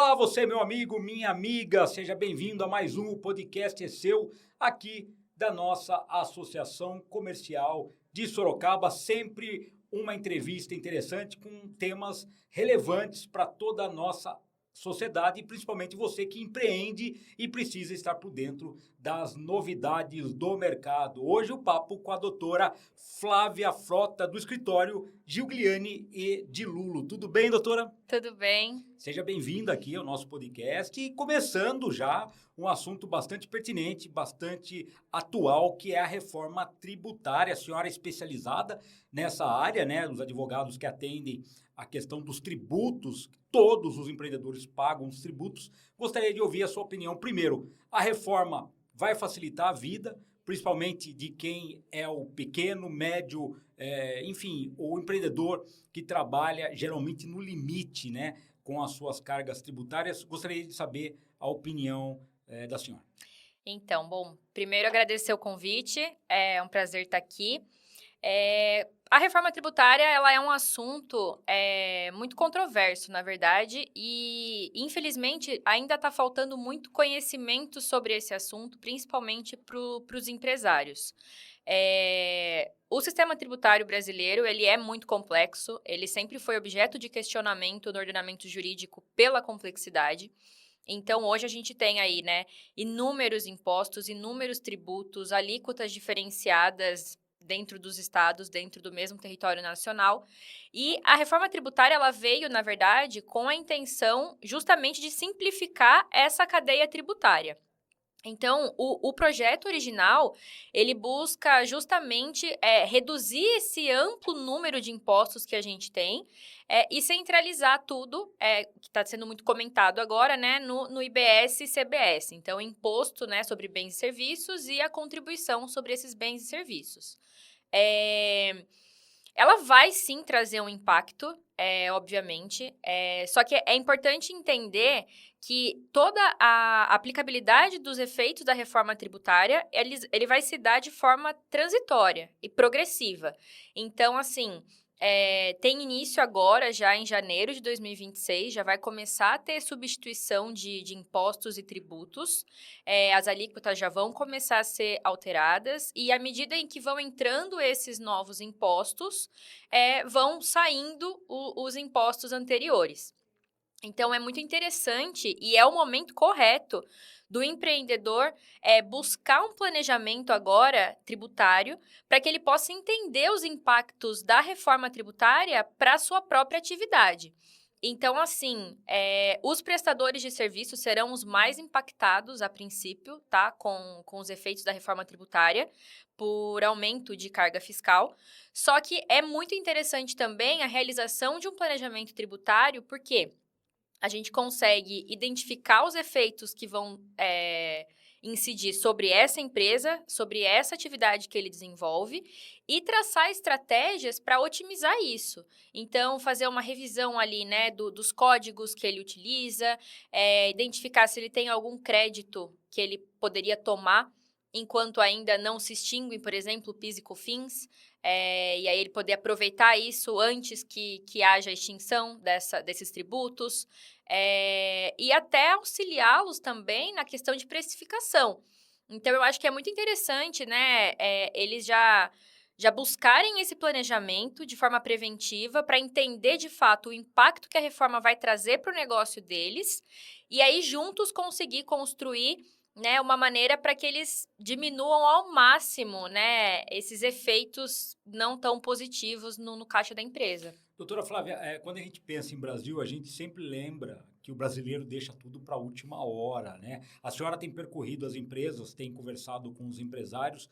Olá, você, meu amigo, minha amiga, seja bem-vindo a mais um podcast é seu aqui da nossa Associação Comercial de Sorocaba. Sempre uma entrevista interessante com temas relevantes para toda a nossa sociedade e principalmente você que empreende e precisa estar por dentro das novidades do mercado. Hoje o papo com a doutora Flávia Frota do escritório Giuliani e de Lulo. Tudo bem, doutora? Tudo bem? Seja bem-vindo aqui ao nosso podcast e começando já um assunto bastante pertinente, bastante atual, que é a reforma tributária. A senhora é especializada nessa área, né? Os advogados que atendem a questão dos tributos, todos os empreendedores pagam os tributos. Gostaria de ouvir a sua opinião. Primeiro, a reforma vai facilitar a vida, principalmente de quem é o pequeno, médio, enfim, o empreendedor que trabalha geralmente no limite, né? Com as suas cargas tributárias. Gostaria de saber a opinião da senhora. Então, bom, primeiro agradecer o convite, é um prazer estar aqui. A reforma tributária, ela é um assunto muito controverso, na verdade, e infelizmente ainda está faltando muito conhecimento sobre esse assunto, principalmente para os empresários. O sistema tributário brasileiro, ele é muito complexo, ele sempre foi objeto de questionamento no ordenamento jurídico pela complexidade. Então, hoje a gente tem aí, né, inúmeros impostos, inúmeros tributos, alíquotas diferenciadas dentro dos estados, dentro do mesmo território nacional. E a reforma tributária, ela veio, na verdade, com a intenção justamente de simplificar essa cadeia tributária. Então, o projeto original, ele busca justamente reduzir esse amplo número de impostos que a gente tem e centralizar tudo, que está sendo muito comentado agora, né, no IBS e CBS. Então, imposto, né, sobre bens e serviços e a contribuição sobre esses bens e serviços. Ela vai sim trazer um impacto, obviamente, só que é importante entender que toda a aplicabilidade dos efeitos da reforma tributária, ele vai se dar de forma transitória e progressiva. Então, assim, tem início agora, já em janeiro de 2026, já vai começar a ter substituição de impostos e tributos, as alíquotas já vão começar a ser alteradas, e à medida em que vão entrando esses novos impostos, vão saindo os impostos anteriores. Então, é muito interessante e é o momento correto do empreendedor buscar um planejamento agora tributário para que ele possa entender os impactos da reforma tributária para a sua própria atividade. Então, assim, os prestadores de serviços serão os mais impactados a princípio, tá? Com os efeitos da reforma tributária, por aumento de carga fiscal. Só que é muito interessante também a realização de um planejamento tributário, porque a gente consegue identificar os efeitos que vão incidir sobre essa empresa, sobre essa atividade que ele desenvolve e traçar estratégias para otimizar isso. Então, fazer uma revisão ali, né, dos códigos que ele utiliza, identificar se ele tem algum crédito que ele poderia tomar enquanto ainda não se extinguem, por exemplo, PIS e COFINS, e aí ele poder aproveitar isso antes que haja extinção desses tributos, e até auxiliá-los também na questão de precificação. Então, eu acho que é muito interessante, né, eles já buscarem esse planejamento de forma preventiva para entender, de fato, o impacto que a reforma vai trazer para o negócio deles e aí, juntos, conseguir construir, né, uma maneira para que eles diminuam ao máximo, né, esses efeitos não tão positivos no caixa da empresa. Doutora Flávia, quando a gente pensa em Brasil, a gente sempre lembra que o brasileiro deixa tudo para a última hora, né? A senhora tem percorrido as empresas, tem conversado com os empresários,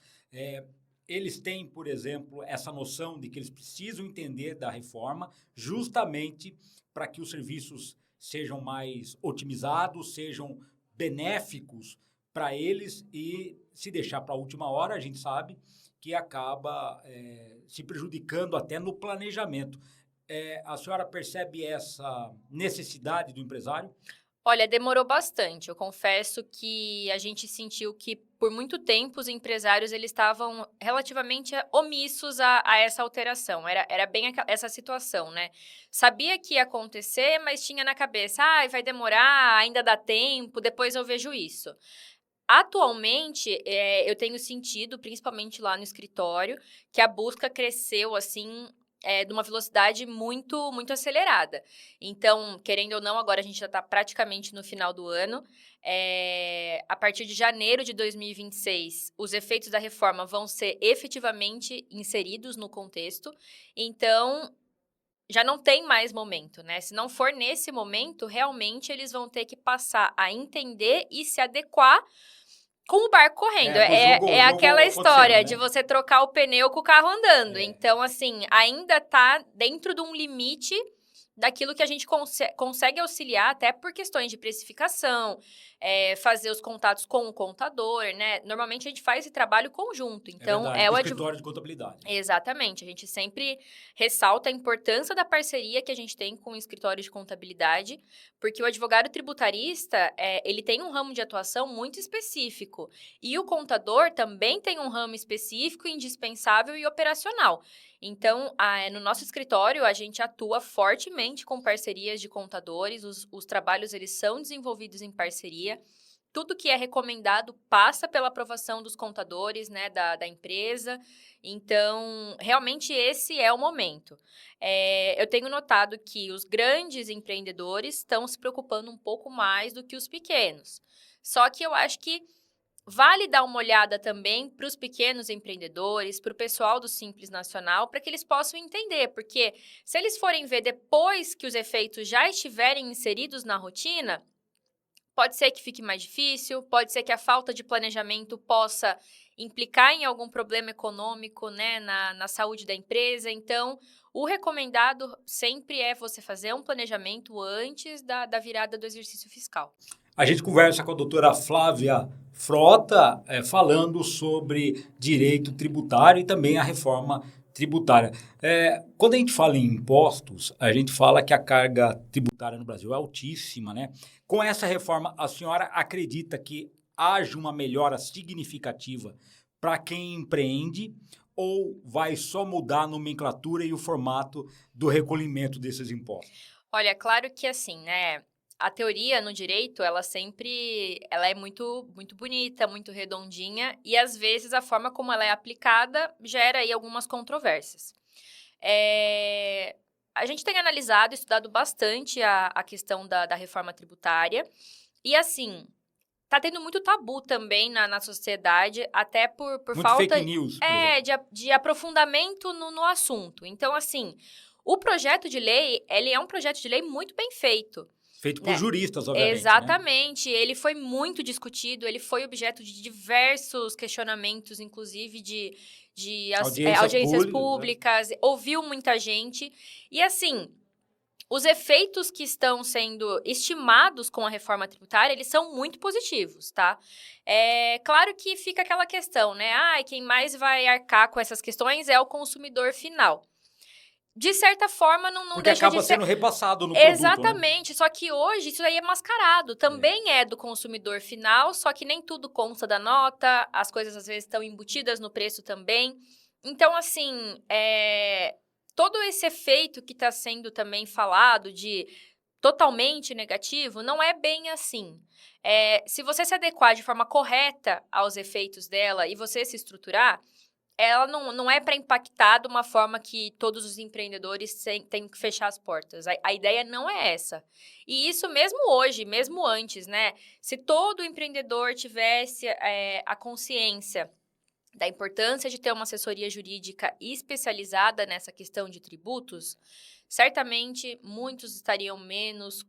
eles têm, por exemplo, essa noção de que eles precisam entender da reforma justamente para que os serviços sejam mais otimizados, sejam benéficos para eles e se deixar para a última hora, a gente sabe que acaba se prejudicando até no planejamento. A senhora percebe essa necessidade do empresário? Olha, demorou bastante. Eu confesso que a gente sentiu que, por muito tempo, os empresários eles estavam relativamente omissos a essa alteração. Era bem essa situação, né? Sabia que ia acontecer, mas tinha na cabeça, vai demorar, ainda dá tempo, depois eu vejo isso. Atualmente, eu tenho sentido, principalmente lá no escritório, que a busca cresceu, assim, de uma velocidade muito, muito acelerada. Então, querendo ou não, agora a gente já está praticamente no final do ano. A partir de janeiro de 2026, os efeitos da reforma vão ser efetivamente inseridos no contexto. Então, já não tem mais momento, né? Se não for nesse momento, realmente eles vão ter que passar a entender e se adequar com o barco correndo. É O jogo aquela história acontecendo, de né? você trocar o pneu com o carro andando. É. Então, assim, ainda tá dentro de um limite daquilo que a gente consegue auxiliar, até por questões de precificação, fazer os contatos com o contador, né? Normalmente a gente faz esse trabalho conjunto. É Então, verdade, com o escritório de contabilidade. Exatamente. A gente sempre ressalta a importância da parceria que a gente tem com o escritório de contabilidade, porque o advogado tributarista, ele tem um ramo de atuação muito específico. E o contador também tem um ramo específico, indispensável e operacional. Então, no nosso escritório, a gente atua fortemente com parcerias de contadores, os trabalhos eles são desenvolvidos em parceria. Tudo que é recomendado passa pela aprovação dos contadores, né, da empresa. Então, realmente esse é o momento. Eu tenho notado que os grandes empreendedores estão se preocupando um pouco mais do que os pequenos. Só que eu acho que vale dar uma olhada também para os pequenos empreendedores, para o pessoal do Simples Nacional, para que eles possam entender, porque se eles forem ver depois que os efeitos já estiverem inseridos na rotina, pode ser que fique mais difícil, pode ser que a falta de planejamento possa implicar em algum problema econômico, né, na saúde da empresa. Então, o recomendado sempre é você fazer um planejamento antes da virada do exercício fiscal. A gente conversa com a doutora Flávia Frota, falando sobre direito tributário e também a reforma tributária. Quando a gente fala em impostos, a gente fala que a carga tributária no Brasil é altíssima, né? Com essa reforma, a senhora acredita que haja uma melhora significativa para quem empreende ou vai só mudar a nomenclatura e o formato do recolhimento desses impostos? Olha, claro que assim, né? A teoria no direito, ela é muito, muito bonita, muito redondinha, e às vezes a forma como ela é aplicada gera aí algumas controvérsias. A gente tem analisado, estudado bastante a questão da reforma tributária, e assim, tá tendo muito tabu também na sociedade, até por Muito falta fake news, por exemplo. de aprofundamento no assunto. Então, assim, o projeto de lei, ele é um projeto de lei muito bem feito. Feito por Né? juristas, obviamente, né? Exatamente. Ele foi muito discutido, ele foi objeto de diversos questionamentos, inclusive de audiências públicas, ouviu muita gente. E assim, os efeitos que estão sendo estimados com a reforma tributária, eles são muito positivos, tá? Claro que fica aquela questão, né? Quem mais vai arcar com essas questões é o consumidor final. De certa forma, não Porque deixa acaba de ser... sendo repassado no produto, Exatamente, só que hoje isso aí é mascarado. Também é do consumidor final, só que nem tudo consta da nota, as coisas às vezes estão embutidas no preço também. Então, assim, todo esse efeito que está sendo também falado de totalmente negativo, não é bem assim. Se você se adequar de forma correta aos efeitos dela e você se estruturar, ela não é para impactar de uma forma que todos os empreendedores têm que fechar as portas. A ideia não é essa. E isso mesmo hoje, mesmo antes, né? Se todo empreendedor tivesse a consciência da importância de ter uma assessoria jurídica especializada nessa questão de tributos, certamente muitos estariam menos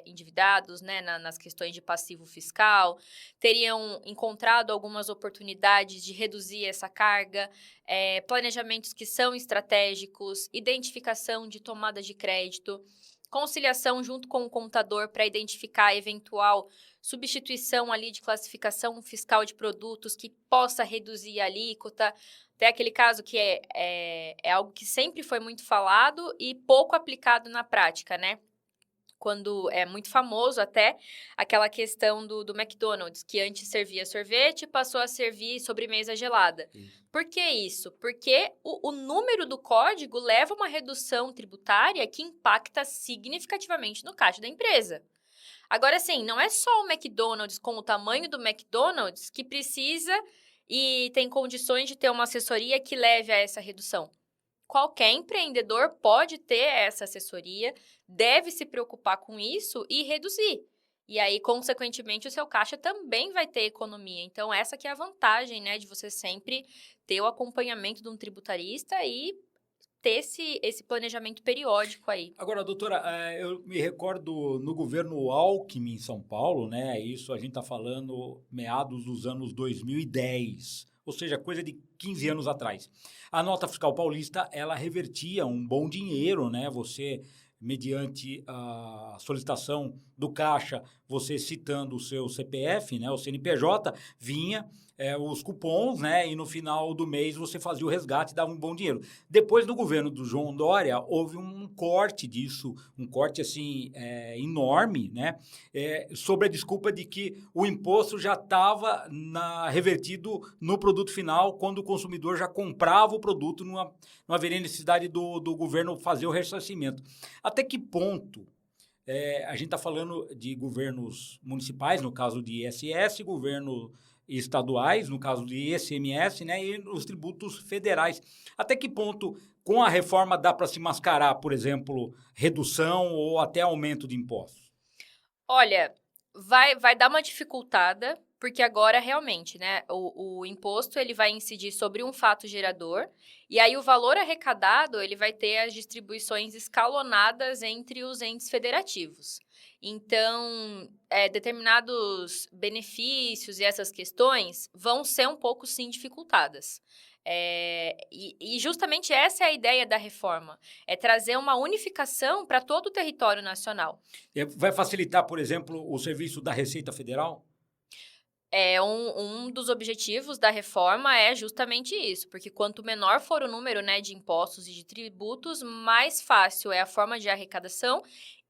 endividados, né, nas questões de passivo fiscal, teriam encontrado algumas oportunidades de reduzir essa carga, planejamentos que são estratégicos, identificação de tomada de crédito, conciliação junto com o contador para identificar eventual substituição ali de classificação fiscal de produtos que possa reduzir a alíquota. Tem aquele caso que é algo que sempre foi muito falado e pouco aplicado na prática, né? quando é muito famoso até aquela questão do McDonald's, que antes servia sorvete, passou a servir sobremesa gelada. Isso. Por que isso? Porque o número do código leva a uma redução tributária que impacta significativamente no caixa da empresa. Agora, assim, não é só o McDonald's com o tamanho do McDonald's que precisa e tem condições de ter uma assessoria que leve a essa redução. Qualquer empreendedor pode ter essa assessoria, deve se preocupar com isso e reduzir. E aí, consequentemente, o seu caixa também vai ter economia. Então, essa que é a vantagem, né, de você sempre ter o acompanhamento de um tributarista e ter esse planejamento periódico aí. Agora, doutora, eu me recordo no governo Alckmin em São Paulo, né? Isso a gente está falando meados dos anos 2010, ou seja, coisa de 15 anos atrás. A nota fiscal paulista, ela revertia um bom dinheiro, né? Você, mediante a solicitação do Caixa, você citando o seu CPF, né? O CNPJ, vinha os cupons, né? E no final do mês você fazia o resgate e dava um bom dinheiro. Depois, no governo do João Dória, houve um corte disso, um corte, assim, enorme, né? Sobre a desculpa de que o imposto já estava revertido no produto final, quando o consumidor já comprava o produto, não haveria necessidade do governo fazer o ressarcimento. Até que ponto a gente está falando de governos municipais, no caso de ISS, governo estaduais, no caso de ICMS, né, e os tributos federais. Até que ponto, com a reforma, dá para se mascarar, por exemplo, redução ou até aumento de impostos? Olha, vai dar uma dificultada, porque agora realmente, né, o imposto ele vai incidir sobre um fato gerador, e aí o valor arrecadado ele vai ter as distribuições escalonadas entre os entes federativos. Então, determinados benefícios e essas questões vão ser um pouco, sim, dificultadas. E justamente essa é a ideia da reforma, é trazer uma unificação para todo o território nacional. Vai facilitar, por exemplo, o serviço da Receita Federal? Um dos objetivos da reforma é justamente isso, porque quanto menor for o número, né, de impostos e de tributos, mais fácil é a forma de arrecadação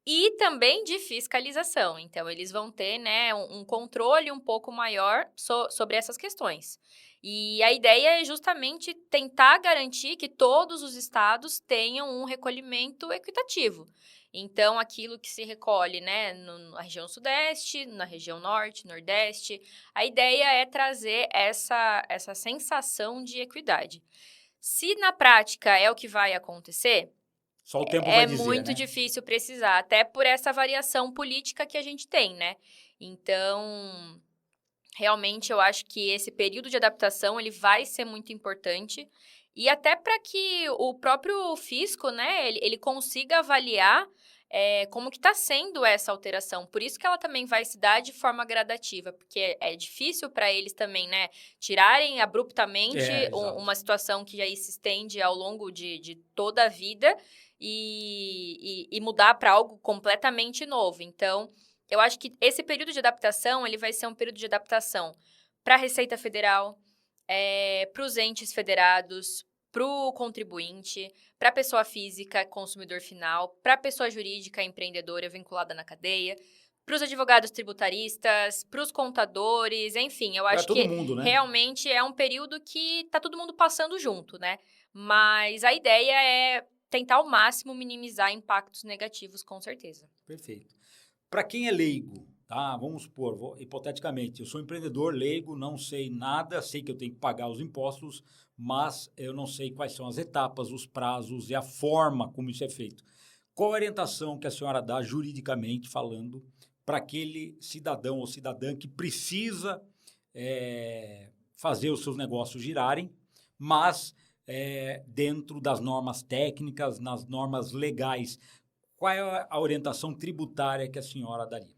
e também de fiscalização. Então, eles vão ter, né, um controle um pouco maior sobre essas questões. E a ideia é justamente tentar garantir que todos os estados tenham um recolhimento equitativo. Então, aquilo que se recolhe, né, na região sudeste, na região norte, nordeste, a ideia é trazer essa sensação de equidade. Se na prática é o que vai acontecer, só o tempo vai dizer, muito né? difícil precisar, até por essa variação política que a gente tem, né? Então, realmente eu acho que esse período de adaptação ele vai ser muito importante e até para que o próprio fisco, né, ele consiga avaliar como que está sendo essa alteração. Por isso que ela também vai se dar de forma gradativa, porque é difícil para eles também, né, tirarem abruptamente uma situação que aí se estende ao longo de toda a vida e mudar para algo completamente novo. Então, eu acho que esse período de adaptação, ele vai ser um período de adaptação para a Receita Federal, para os entes federados, para o contribuinte, para a pessoa física, consumidor final, para a pessoa jurídica, empreendedora vinculada na cadeia, para os advogados tributaristas, para os contadores, enfim, eu acho que mundo, né? Realmente é um período que está todo mundo passando junto, né? Mas a ideia é tentar ao máximo minimizar impactos negativos, com certeza. Perfeito. Para quem é leigo, tá? Vamos supor, hipoteticamente, eu sou empreendedor leigo, não sei nada, sei que eu tenho que pagar os impostos, mas eu não sei quais são as etapas, os prazos e a forma como isso é feito. Qual a orientação que a senhora dá, juridicamente falando, para aquele cidadão ou cidadã que precisa fazer os seus negócios girarem, mas dentro das normas técnicas, nas normas legais? Qual é a orientação tributária que a senhora daria?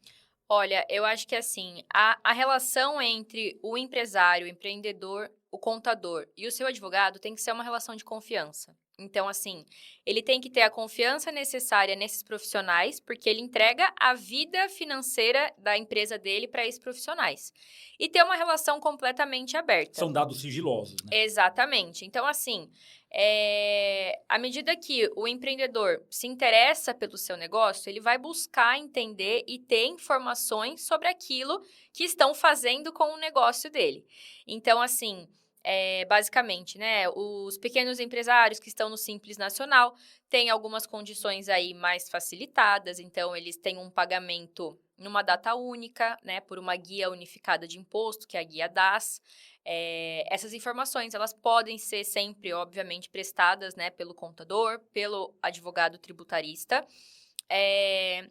Olha, eu acho que assim, a relação entre o empresário, o empreendedor, o contador e o seu advogado tem que ser uma relação de confiança. Então, assim, ele tem que ter a confiança necessária nesses profissionais, porque ele entrega a vida financeira da empresa dele para esses profissionais. E ter uma relação completamente aberta. São dados sigilosos, né? Exatamente. Então, assim, À medida que o empreendedor se interessa pelo seu negócio, ele vai buscar entender e ter informações sobre aquilo que estão fazendo com o negócio dele. Então, assim, basicamente, né, os pequenos empresários que estão no Simples Nacional têm algumas condições aí mais facilitadas, então eles têm um pagamento numa data única, né, por uma guia unificada de imposto, que é a guia DAS. Essas informações, elas podem ser sempre, obviamente, prestadas, né, pelo contador, pelo advogado tributarista. É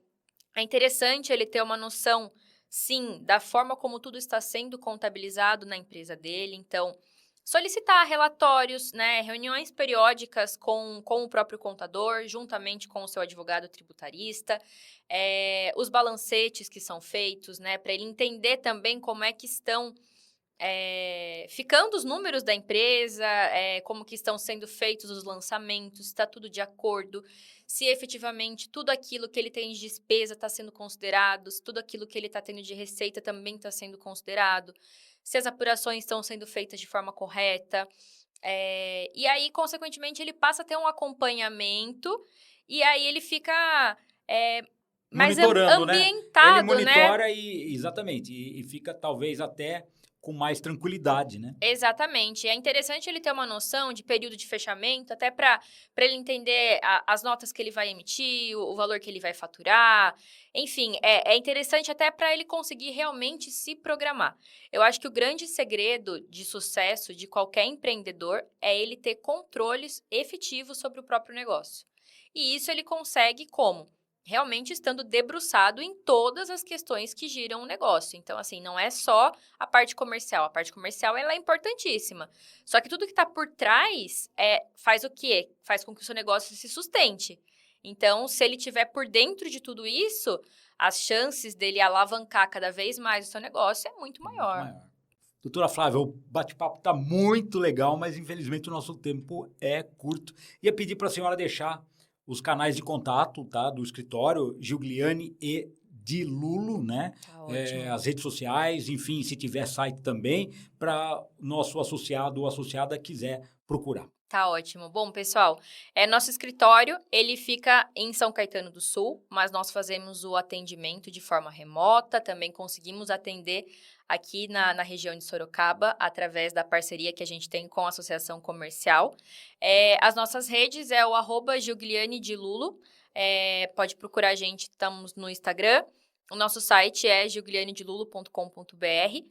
interessante ele ter uma noção, sim, da forma como tudo está sendo contabilizado na empresa dele. Então, solicitar relatórios, né, reuniões periódicas com o próprio contador, juntamente com o seu advogado tributarista, os balancetes que são feitos, né, para ele entender também como é que estão ficando os números da empresa, como que estão sendo feitos os lançamentos, se está tudo de acordo, se efetivamente tudo aquilo que ele tem de despesa está sendo considerado, se tudo aquilo que ele está tendo de receita também está sendo considerado, se as apurações estão sendo feitas de forma correta. E aí, consequentemente, ele passa a ter um acompanhamento e aí ele fica mais Monitorando, ambientado, Ele monitora né? exatamente, e fica talvez até com mais tranquilidade, né? Exatamente. É interessante ele ter uma noção de período de fechamento, até para ele entender as notas que ele vai emitir, o valor que ele vai faturar. Enfim, é interessante até para ele conseguir realmente se programar. Eu acho que o grande segredo de sucesso de qualquer empreendedor é ele ter controles efetivos sobre o próprio negócio. E isso ele consegue como? Realmente estando debruçado em todas as questões que giram o negócio. Então, assim, não é só a parte comercial. A parte comercial, ela é importantíssima. Só que tudo que está por trás faz o quê? Faz com que o seu negócio se sustente. Então, se ele estiver por dentro de tudo isso, as chances dele alavancar cada vez mais o seu negócio é muito maior. Muito maior. Doutora Flávia, o bate-papo está muito legal, mas infelizmente o nosso tempo é curto. Ia pedir para a senhora deixar os canais de contato, tá, do escritório Giuliani e de Lulo, né? Tá ótimo. As redes sociais, enfim, se tiver site também, para nosso associado ou associada quiser procurar. Tá ótimo. Bom, pessoal, nosso escritório, ele fica em São Caetano do Sul, mas nós fazemos o atendimento de forma remota, também conseguimos atender aqui na região de Sorocaba, através da parceria que a gente tem com a Associação Comercial. As nossas redes é o @Giuliani de Lulo, pode procurar a gente, estamos no Instagram. O nosso site é giulianidelulo.com.br.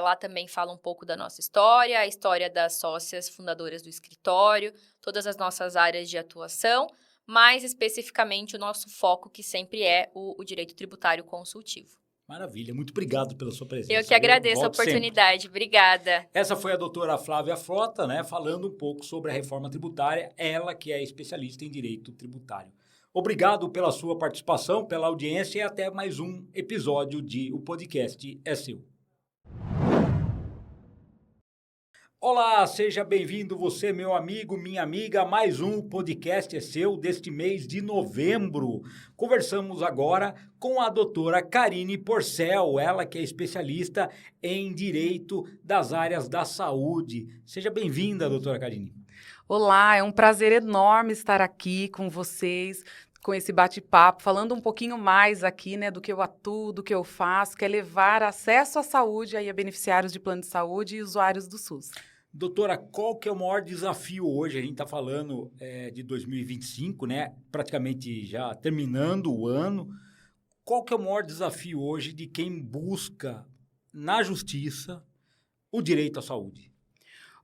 Lá também fala um pouco da nossa história, a história das sócias fundadoras do escritório, todas as nossas áreas de atuação, mais especificamente o nosso foco, que sempre é o direito tributário consultivo. Maravilha, muito obrigado pela sua presença. Eu que agradeço a oportunidade, sempre. Obrigada. Essa foi a doutora Flávia Frota, né, falando um pouco sobre a reforma tributária, ela que é especialista em direito tributário. Obrigado pela sua participação, pela audiência e até mais um episódio de O Podcast é Seu. Olá, seja bem-vindo você, meu amigo, minha amiga, a mais um podcast é seu deste mês de novembro. Conversamos agora com a doutora Karine Porcel, ela que é especialista em direito das áreas da saúde. Seja bem-vinda, doutora Karine. Olá, é um prazer enorme estar aqui com vocês, com esse bate-papo, falando um pouquinho mais aqui, né, do que eu atuo, do que eu faço, que é levar acesso à saúde aí a beneficiários de plano de saúde e usuários do SUS. Doutora, qual que é o maior desafio hoje? A gente está falando de 2025, né? Praticamente já terminando o ano. Qual que é o maior desafio hoje de quem busca na justiça o direito à saúde?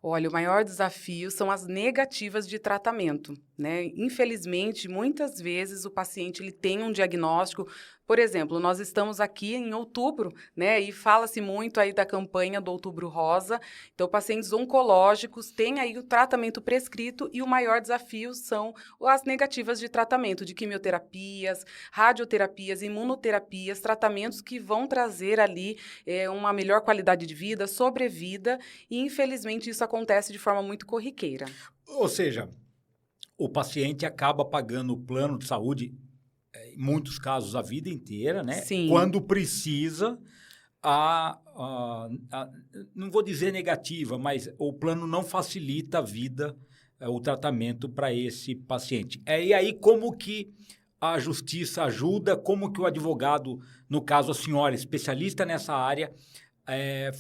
Olha, o maior desafio são as negativas de tratamento, né? Infelizmente, muitas vezes o paciente ele tem um diagnóstico. Por exemplo, nós estamos aqui em outubro, né? E fala-se muito aí da campanha do Outubro Rosa. Então, pacientes oncológicos têm aí o tratamento prescrito e o maior desafio são as negativas de tratamento, de quimioterapias, radioterapias, imunoterapias, tratamentos que vão trazer ali uma melhor qualidade de vida, sobrevida, e infelizmente isso acontece de forma muito corriqueira. Ou seja, o paciente acaba pagando o plano de saúde, em muitos casos, a vida inteira, né? Sim. Quando precisa, não vou dizer negativa, mas o plano não facilita a vida o tratamento para esse paciente. E aí, como que a justiça ajuda, como que o advogado, no caso a senhora, especialista nessa área,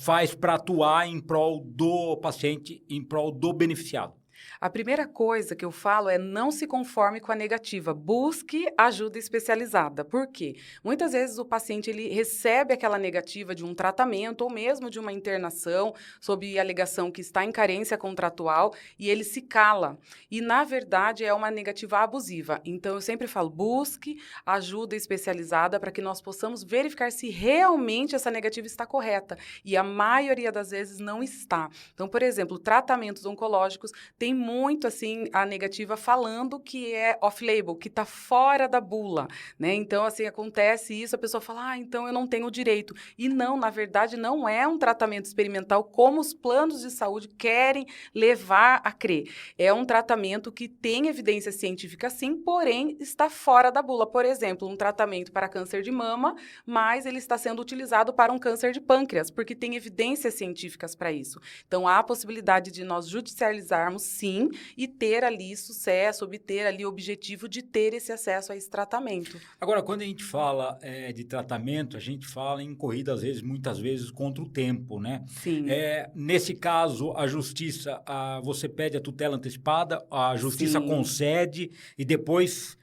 faz para atuar em prol do paciente, em prol do beneficiado? A primeira coisa que eu falo é não se conforme com a negativa, busque ajuda especializada. Por quê? Muitas vezes o paciente ele recebe aquela negativa de um tratamento ou mesmo de uma internação sob a alegação que está em carência contratual e ele se cala. E, na verdade, é uma negativa abusiva. Então, eu sempre falo, busque ajuda especializada para que nós possamos verificar se realmente essa negativa está correta. E a maioria das vezes não está. Então, por exemplo, tratamentos oncológicos tem muito, assim, a negativa falando que é off-label, que está fora da bula, né? Então, assim, acontece isso, a pessoa fala, então eu não tenho direito. E não, na verdade, não é um tratamento experimental como os planos de saúde querem levar a crer. É um tratamento que tem evidência científica, sim, porém está fora da bula. Por exemplo, um tratamento para câncer de mama, mas ele está sendo utilizado para um câncer de pâncreas, porque tem evidências científicas para isso. Então, há a possibilidade de nós judicializarmos, sim, e ter ali sucesso, obter ali o objetivo de ter esse acesso a esse tratamento. Agora, quando a gente fala de tratamento, a gente fala em corrida, às vezes, muitas vezes, contra o tempo, né? Sim. Nesse caso, a justiça, você pede a tutela antecipada, a justiça Sim. concede e depois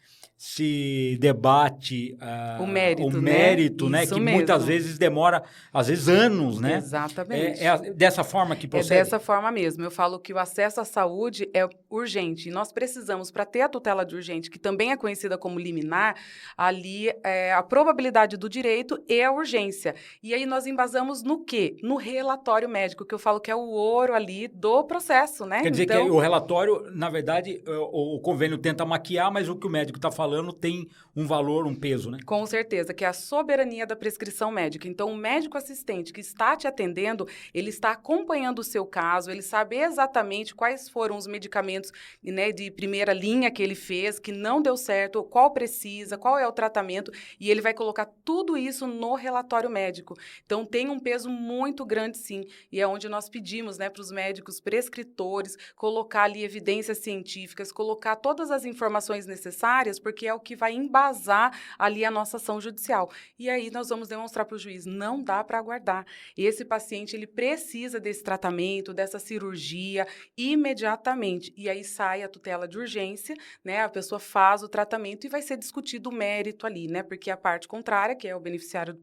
se debate o mérito, né? Isso Que mesmo. muitas vezes demora, às vezes, anos, né? Exatamente. Dessa forma que procede? É dessa forma mesmo. Eu falo que o acesso à saúde é urgente. E nós precisamos, para ter a tutela de urgente, que também é conhecida como liminar, ali a probabilidade do direito e a urgência. E aí nós embasamos no quê? No relatório médico, que eu falo que é o ouro ali do processo, né? Quer dizer que o relatório, na verdade, o convênio tenta maquiar, mas o que o médico está falando tem um valor, um peso, né? Com certeza, que é a soberania da prescrição médica. Então, o médico assistente que está te atendendo, ele está acompanhando o seu caso, ele sabe exatamente quais foram os medicamentos, né, de primeira linha que ele fez, que não deu certo, qual precisa, qual é o tratamento, e ele vai colocar tudo isso no relatório médico. Então, tem um peso muito grande, sim, e é onde nós pedimos, né, para os médicos prescritores colocar ali evidências científicas, colocar todas as informações necessárias, porque é o que vai embasar ali a nossa ação judicial. E aí nós vamos demonstrar para o juiz, não dá para aguardar. Esse paciente, ele precisa desse tratamento, dessa cirurgia, imediatamente. E aí sai a tutela de urgência, né? A pessoa faz o tratamento e vai ser discutido o mérito ali, né? Porque a parte contrária, que é o beneficiário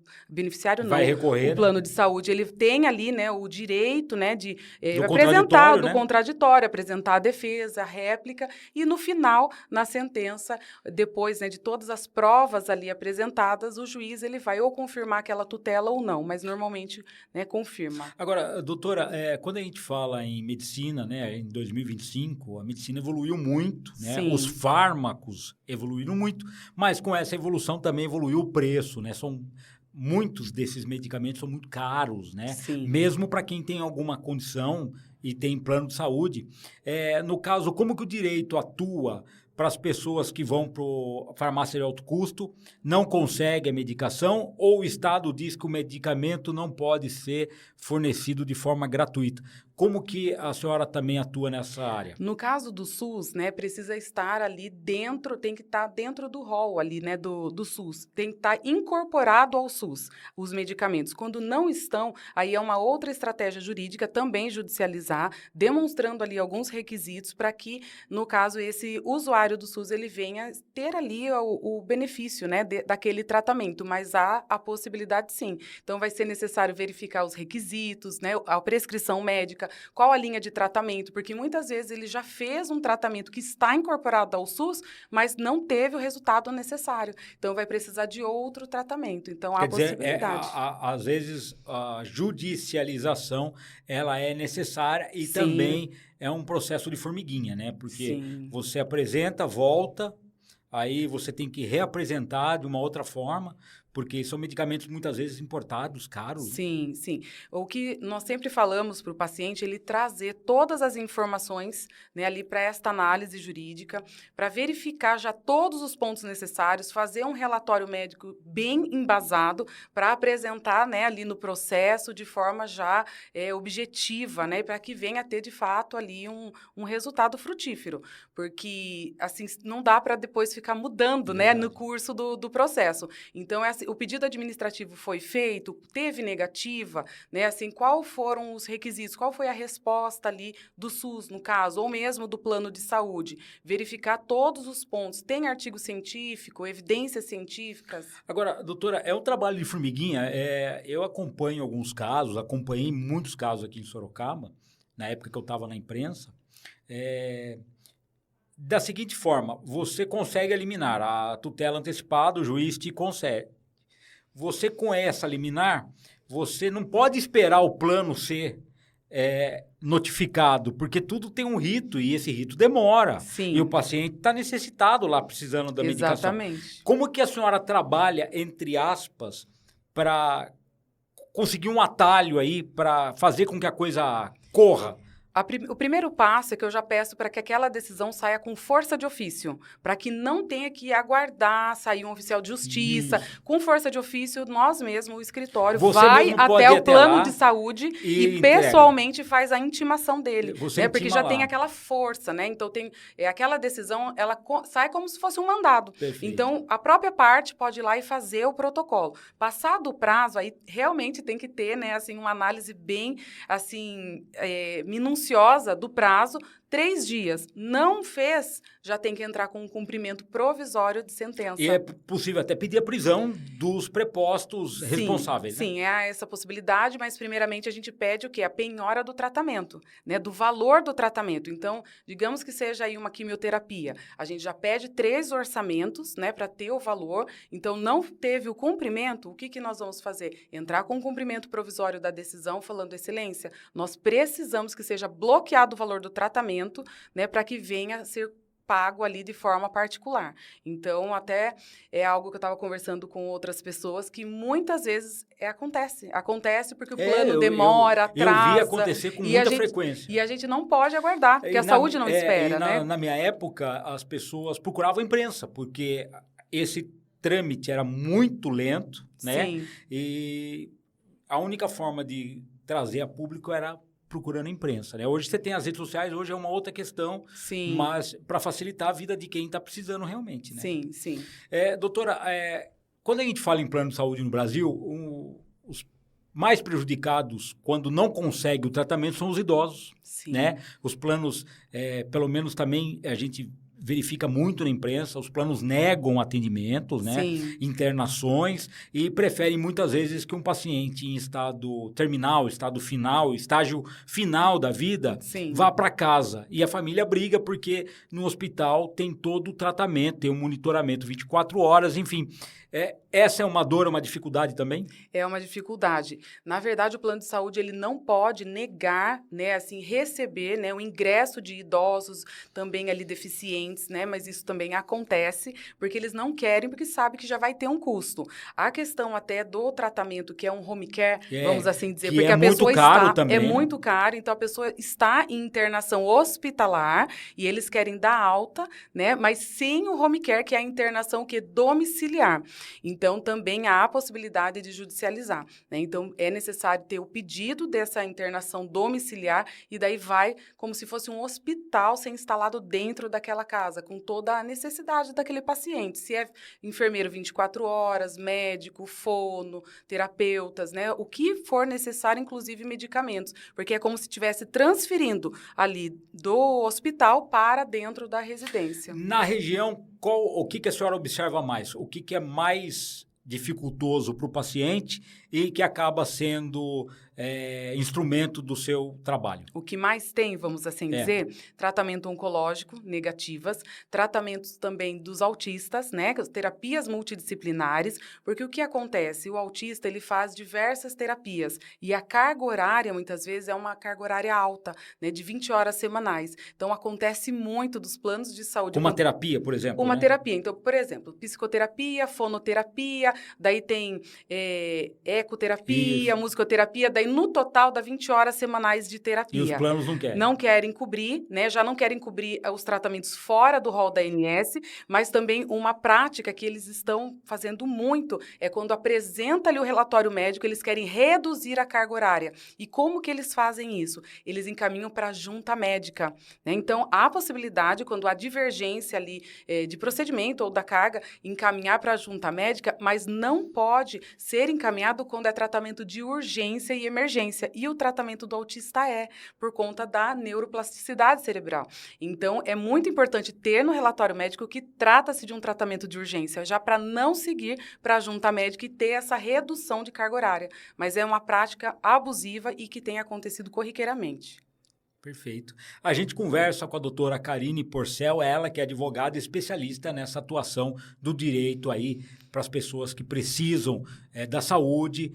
vai recorrer, o plano de saúde, ele tem ali, né, o direito, né, de apresentar do contraditório, apresentar a defesa, a réplica, e no final, na sentença, depois, né, de todas as provas ali apresentadas, o juiz ele vai ou confirmar aquela tutela ou não, mas normalmente, né, confirma. Agora, doutora, quando a gente fala em medicina, né, em 2025, a medicina evoluiu muito, né? Sim. Os fármacos evoluíram muito, mas com essa evolução também evoluiu o preço, né? Muitos desses medicamentos são muito caros, né? Sim. Mesmo para quem tem alguma condição e tem plano de saúde. No caso, como que o direito atua para as pessoas que vão para a farmácia de alto custo, não conseguem a medicação, ou o Estado diz que o medicamento não pode ser fornecido de forma gratuita? Como que a senhora também atua nessa área? No caso do SUS, né, precisa estar ali dentro, tem que estar dentro do rol ali, né, do SUS. Tem que estar incorporado ao SUS os medicamentos. Quando não estão, aí é uma outra estratégia jurídica, também judicializar, demonstrando ali alguns requisitos para que, no caso, esse usuário do SUS, ele venha ter ali o benefício, né, daquele tratamento. Mas há a possibilidade, sim. Então, vai ser necessário verificar os requisitos, né, a prescrição médica, qual a linha de tratamento, porque muitas vezes ele já fez um tratamento que está incorporado ao SUS, mas não teve o resultado necessário. Então, vai precisar de outro tratamento. Então, há possibilidade. Às vezes, a judicialização, ela é necessária e Sim. também é um processo de formiguinha, né? Porque Sim. você apresenta, volta, aí você tem que reapresentar de uma outra forma, Porque são medicamentos muitas vezes importados, caros. Sim, sim. O que nós sempre falamos para o paciente, ele trazer todas as informações, né, ali para esta análise jurídica, para verificar já todos os pontos necessários, fazer um relatório médico bem embasado para apresentar, né, ali no processo de forma já objetiva, né, para que venha a ter de fato ali um resultado frutífero, porque assim não dá para depois ficar mudando, né, no curso do processo. Então, o pedido administrativo foi feito, teve negativa, né, assim, qual foram os requisitos, qual foi a resposta ali do SUS, no caso, ou mesmo do plano de saúde, verificar todos os pontos, tem artigo científico, evidências científicas. Agora, doutora, é um trabalho de formiguinha, eu acompanho alguns casos, acompanhei muitos casos aqui em Sorocaba, na época que eu estava na imprensa, da seguinte forma, você consegue eliminar a tutela antecipada, o juiz te concede. Você, com essa liminar, você não pode esperar o plano ser notificado, porque tudo tem um rito e esse rito demora. Sim. E o paciente está necessitado lá, precisando da medicação. Exatamente. Como que a senhora trabalha, entre aspas, para conseguir um atalho aí, para fazer com que a coisa corra? O primeiro passo é que eu já peço para que aquela decisão saia com força de ofício, para que não tenha que aguardar sair um oficial de justiça. Isso. Com força de ofício, nós mesmos, o escritório, Você vai até o plano lá de saúde e entrega. Pessoalmente faz a intimação dele. Você né? Porque já lá. tem aquela força, né? Então, aquela decisão, ela sai como se fosse um mandado. Perfeito. Então, a própria parte pode ir lá e fazer o protocolo. Passado o prazo, aí realmente tem que ter, né, assim, uma análise bem, assim, minuciosa do prazo, 3 dias. Não fez, já tem que entrar com um cumprimento provisório de sentença. E é possível até pedir a prisão dos prepostos responsáveis, né? Sim, há essa possibilidade, mas primeiramente a gente pede o quê? A penhora do tratamento, né? Do valor do tratamento. Então, digamos que seja aí uma quimioterapia. A gente já pede 3 orçamentos, né? Para ter o valor. Então, não teve o cumprimento, o que nós vamos fazer? Entrar com o cumprimento provisório da decisão, falando, excelência, nós precisamos que seja bloqueado o valor do tratamento, né, para que venha a ser pago ali de forma particular. Então, até é algo que eu estava conversando com outras pessoas que muitas vezes acontece. Acontece porque o plano demora, atrasa. Eu vi acontecer com muita frequência. E a gente não pode aguardar, porque a saúde não espera, né? Na minha época, as pessoas procuravam a imprensa, porque esse trâmite era muito lento, né? Sim. E a única forma de trazer a público era procurando a imprensa, né? Hoje você tem as redes sociais, hoje é uma outra questão, sim, mas para facilitar a vida de quem está precisando realmente, né? Sim, sim. Doutora, quando a gente fala em plano de saúde no Brasil, os mais prejudicados quando não consegue o tratamento são os idosos, sim, né? Os planos, pelo menos também a gente verifica muito na imprensa, os planos negam atendimentos, né? Sim. Internações, e preferem muitas vezes que um paciente em estado terminal, estado final, estágio final da vida, sim, vá para casa. E a família briga porque no hospital tem todo o tratamento, tem um monitoramento 24 horas, enfim. Essa é uma dor, uma dificuldade também? É uma dificuldade. Na verdade, o plano de saúde ele não pode negar, né, assim, receber, né, o ingresso de idosos também ali deficientes, né, mas isso também acontece porque eles não querem, porque sabem que já vai ter um custo. A questão até do tratamento, que é um home care, vamos assim dizer, porque a pessoa é muito caro, então a pessoa está em internação hospitalar e eles querem dar alta, né, mas sem o home care, que é a internação que é domiciliar. Então, também há a possibilidade de judicializar, né? Então, é necessário ter o pedido dessa internação domiciliar e daí vai como se fosse um hospital ser instalado dentro daquela casa, com toda a necessidade daquele paciente. Se é enfermeiro 24 horas, médico, fono, terapeutas, né? O que for necessário, inclusive medicamentos, porque é como se estivesse transferindo ali do hospital para dentro da residência. Na região, o que a senhora observa mais? O que é mais dificultoso para o paciente e que acaba sendo instrumento do seu trabalho? O que mais tem, vamos assim dizer, tratamento oncológico, negativas, tratamentos também dos autistas, né, terapias multidisciplinares, porque o que acontece? O autista, ele faz diversas terapias e a carga horária, muitas vezes, é uma carga horária alta, né, de 20 horas semanais. Então, acontece muito dos planos de saúde. Uma terapia, por exemplo, Uma né? terapia. Então, por exemplo, psicoterapia, fonoterapia, daí tem ecoterapia, Isso. musicoterapia, daí no total dá 20 horas semanais de terapia. E os planos não querem. Não querem cobrir, né? Já não querem cobrir os tratamentos fora do rol da ANS, mas também uma prática que eles estão fazendo muito é quando apresenta ali o relatório médico, eles querem reduzir a carga horária. E como que eles fazem isso? Eles encaminham para a junta médica, né? Então, há possibilidade, quando há divergência ali de procedimento ou da carga, encaminhar para a junta médica, mas não pode ser encaminhado quando é tratamento de urgência e emergência. E o tratamento do autista por conta da neuroplasticidade cerebral. Então, é muito importante ter no relatório médico que trata-se de um tratamento de urgência, já para não seguir para a junta médica e ter essa redução de carga horária. Mas é uma prática abusiva e que tem acontecido corriqueiramente. Perfeito. A gente conversa com a doutora Karine Porcel, ela que é advogada especialista nessa atuação do direito aí para as pessoas que precisam da saúde,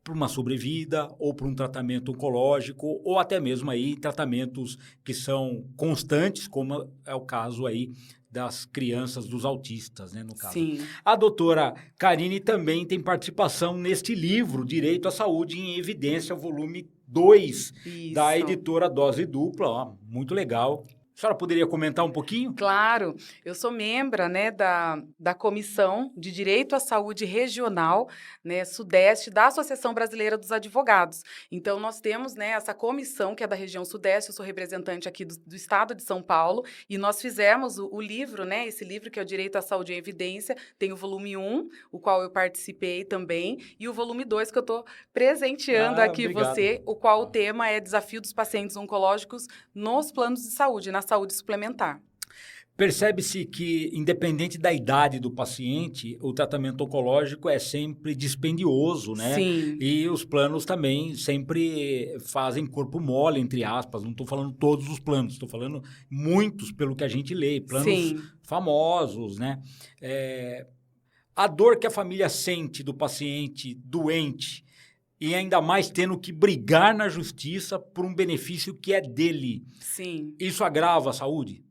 para uma sobrevida ou para um tratamento oncológico ou até mesmo aí tratamentos que são constantes, como é o caso aí das crianças, dos autistas, né, no caso. Sim. A doutora Karine também tem participação neste livro, Direito à Saúde em Evidência, volume 2, da editora Dose Dupla, ó, muito legal. A senhora poderia comentar um pouquinho? Claro, eu sou membro, né, da Comissão de Direito à Saúde Regional, né, Sudeste, da Associação Brasileira dos Advogados. Então, nós temos, né, essa comissão que é da região Sudeste, eu sou representante aqui do estado de São Paulo, e nós fizemos o livro, né, esse livro que é o Direito à Saúde em Evidência, tem o volume 1, o qual eu participei também, e o volume 2 que eu estou presenteando aqui obrigado. você, o qual o tema é Desafio dos Pacientes Oncológicos nos Planos de Saúde, na saúde suplementar. Percebe-se que, independente da idade do paciente, o tratamento oncológico é sempre dispendioso, né? Sim. E os planos também sempre fazem corpo mole, entre aspas. Não estou falando todos os planos, estou falando muitos pelo que a gente lê, planos Sim. famosos, né? A dor que a família sente do paciente doente e ainda mais tendo que brigar na justiça por um benefício que é dele. Sim. Isso agrava a saúde?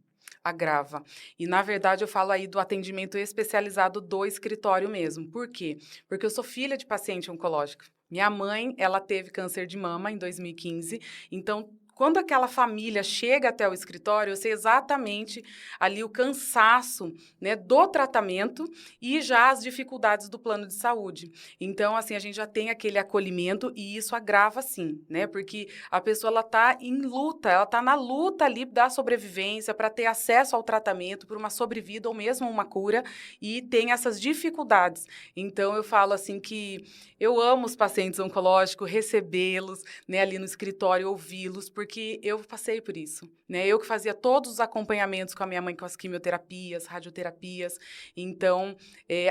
Agrava. E, na verdade, eu falo aí do atendimento especializado do escritório mesmo. Por quê? Porque eu sou filha de paciente oncológico. Minha mãe, ela teve câncer de mama em 2015, então quando aquela família chega até o escritório, eu sei exatamente ali o cansaço, né, do tratamento e já as dificuldades do plano de saúde. Então, assim, a gente já tem aquele acolhimento e isso agrava sim, né? Porque a pessoa, ela tá em luta, ela tá na luta ali da sobrevivência para ter acesso ao tratamento, por uma sobrevida ou mesmo uma cura, e tem essas dificuldades. Então, eu falo assim que eu amo os pacientes oncológicos, recebê-los, né, ali no escritório, ouvi-los, porque eu passei por isso, né? Eu que fazia todos os acompanhamentos com a minha mãe, com as quimioterapias, radioterapias. Então,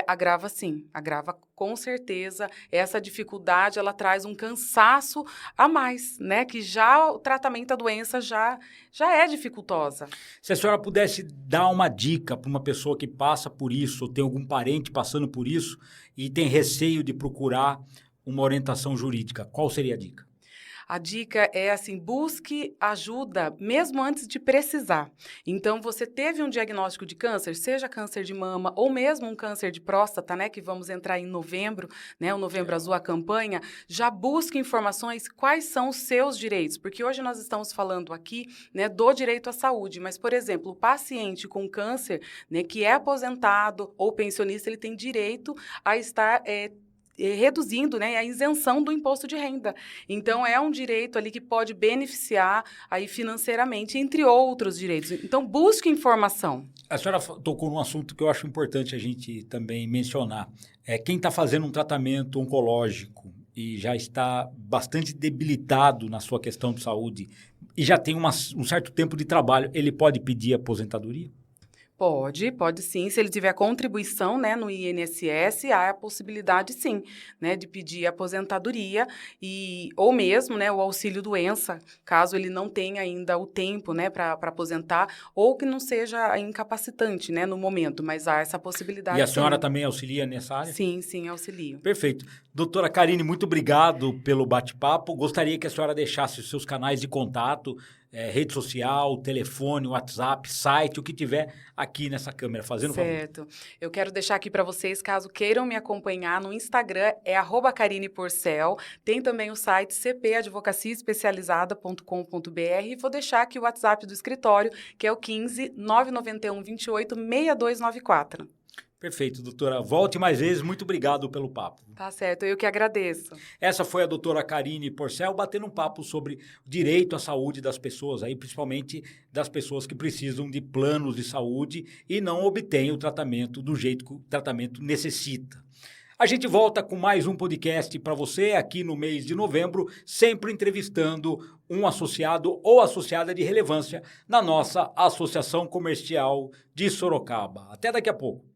agrava sim, agrava com certeza. Essa dificuldade, ela traz um cansaço a mais, né? Que já o tratamento da doença já é dificultosa. Se a senhora pudesse dar uma dica para uma pessoa que passa por isso, ou tem algum parente passando por isso, e tem receio de procurar uma orientação jurídica, qual seria a dica? A dica é assim, busque ajuda mesmo antes de precisar. Então, você teve um diagnóstico de câncer, seja câncer de mama ou mesmo um câncer de próstata, né, que vamos entrar em novembro, né, o Novembro Azul, a campanha, já busque informações quais são os seus direitos, porque hoje nós estamos falando aqui, né, do direito à saúde, mas, por exemplo, o paciente com câncer, né, que é aposentado ou pensionista, ele tem direito a estar reduzindo, né, a isenção do imposto de renda. Então, é um direito ali que pode beneficiar aí financeiramente, entre outros direitos. Então, busque informação. A senhora tocou num assunto que eu acho importante a gente também mencionar. Quem está fazendo um tratamento oncológico e já está bastante debilitado na sua questão de saúde e já tem um certo tempo de trabalho, ele pode pedir aposentadoria? Pode sim. Se ele tiver contribuição, né, no INSS, há a possibilidade, sim, né, de pedir aposentadoria ou mesmo, né, o auxílio-doença, caso ele não tenha ainda o tempo, né, para aposentar, ou que não seja incapacitante, né, no momento, mas há essa possibilidade. E a senhora sim. também auxilia nessa área? Sim, auxilio. Perfeito. Doutora Karine, muito obrigado pelo bate-papo. Gostaria que a senhora deixasse os seus canais de contato, rede social, telefone, WhatsApp, site, o que tiver aqui nessa câmera, fazendo um favor. Certo. Eu quero deixar aqui para vocês, caso queiram me acompanhar no Instagram, é @KarinePorcel. Tem também o site cpadvocaciaespecializada.com.br e vou deixar aqui o WhatsApp do escritório, que é o 15 991 28 6294. Perfeito, doutora. Volte mais vezes. Muito obrigado pelo papo. Tá certo, eu que agradeço. Essa foi a doutora Karine Porcel batendo um papo sobre direito à saúde das pessoas, aí, principalmente das pessoas que precisam de planos de saúde e não obtêm o tratamento do jeito que o tratamento necessita. A gente volta com mais um podcast para você aqui no mês de novembro, sempre entrevistando um associado ou associada de relevância na nossa Associação Comercial de Sorocaba. Até daqui a pouco.